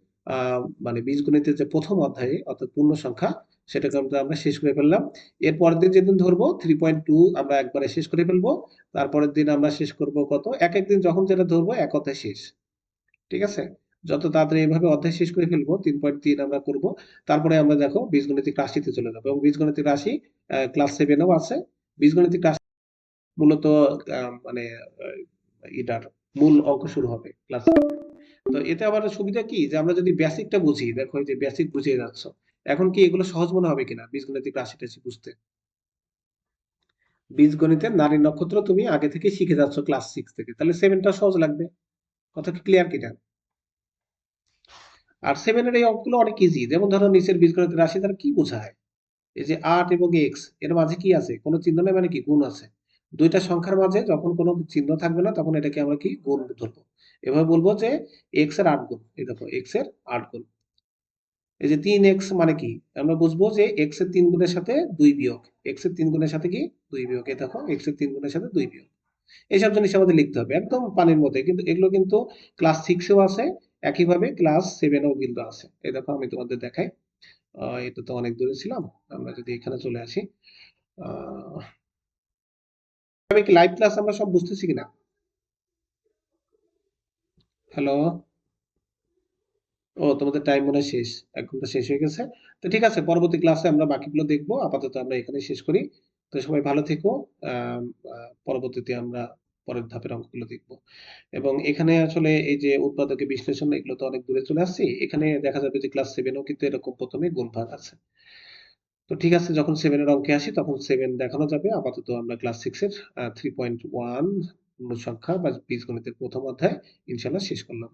S1: মানে বীজগণিতের যে প্রথম অধ্যায়ে অর্থাৎ পূর্ণ সংখ্যা সেটাকে আমরা শেষ করে ফেললাম। এর পরের দিন যেদিন ধরবো 3.2 আমরা একবারে শেষ করে ফেলবো। তারপরের দিন আমরা শেষ করব কত? এক এক দিন যখন যেটা ধরবো এক অধ্যায় শেষ। ঠিক আছে? যত তাড়াতাড়ি এভাবে অধ্যায় শেষ করে ফেলবো 3.3 আমরা করব। তারপরে আমরা দেখো বীজগণিতিক রাশিতে চলে যাবো এবং বীজগণিতিক রাশি ক্লাস 7 এও আছে। বীজগণিতিক রাশি মূলত মানে এটার মূল অঙ্ক শুরু হবে ক্লাস। তো এতে আবার সুবিধা কি যে আমরা যদি বেসিকটা বুঝি, দেখো এই যে বেসিক বুঝিয়ে যাচ্ছ, এখন কি এগুলো সহজ মনে হবে কিনা বীজগণিতিক রাশি টাশি বুঝতে? বীজগণিতের নারী নক্ষত্র তুমি আগে থেকে শিখে যাচ্ছ ক্লাস 6 থেকে, তাহলে 7টা সহজ লাগবে। কথা কি ক্লিয়ার কিনা? আর 7 এর এই অঙ্কগুলো অনেক ইজি। যেমন ধরো নিচের বীজগণিতের রাশি দ্বারা কি বোঝায়? এই যে 8 এবং x এর মাঝে কি আছে? কোনো চিহ্ন নেই মানে কি গুণ আছে। দুইটা সংখ্যার মাঝে যখন কোনো চিহ্ন থাকবে না তখন এটাকে আমরা কি গুণ ধরবো। এভাবে বলবো যে x এর 8 গুণ। এই দেখো x এর 8 গুণ। এই যে 3x মানে কি? আমরা বুঝবো যে x এর 3 গুণের সাথে 2 বিয়োগ। x এর 3 গুণের সাথে কি? 2 বিয়োগ। এই দেখো x এর 3 গুণের সাথে 2 বিয়োগ। এইসব জিনিস আমাদের লিখতে হবে একদম পানির মধ্যে, কিন্তু এগুলো কিন্তু ক্লাস 6 এও আছে, একইভাবে ক্লাস 7 এও কিন্তু আছে। এই দেখো আমি তোমাদের দেখাই। এটা তো অনেক দূরে ছিলাম, আমরা যদি এখানে চলে আসি আমি কি লাইভ ক্লাস আমরা সব বুঝতেছি কিনা? হ্যালো? ও তোমাদের টাইম মনে হয় শেষ। ১ ঘন্টা শেষ হয়ে গেছে। তো ঠিক আছে, পরবর্তী ক্লাসে আমরা বাকিগুলো দেখব। আপাতত আমরা এখানেই শেষ করি। তো সবাই ভালো থেকো। আম আ পরবর্তীতে আমরা পরের ধাপের অঙ্কগুলো দেখব। এবং এখানে আসলে এই যে উৎপাদকে বিশ্লেষণ এগুলো তো অনেক দূরে চলে আসছি। এখানে দেখা যাবে যে ক্লাস 7 এও কিন্তু এরকম ১ম এ গুণভাগ আছে। তো ঠিক আছে, যখন 7 এর অঙ্কে আসি তখন 7 দেখানো যাবে। আপাতত আমরা ক্লাস 6 এর 3.1 পূর্ণসংখ্যা বা বীজগণিতের ১ম অধ্যায় ইনশাআল্লাহ শেষ করলাম।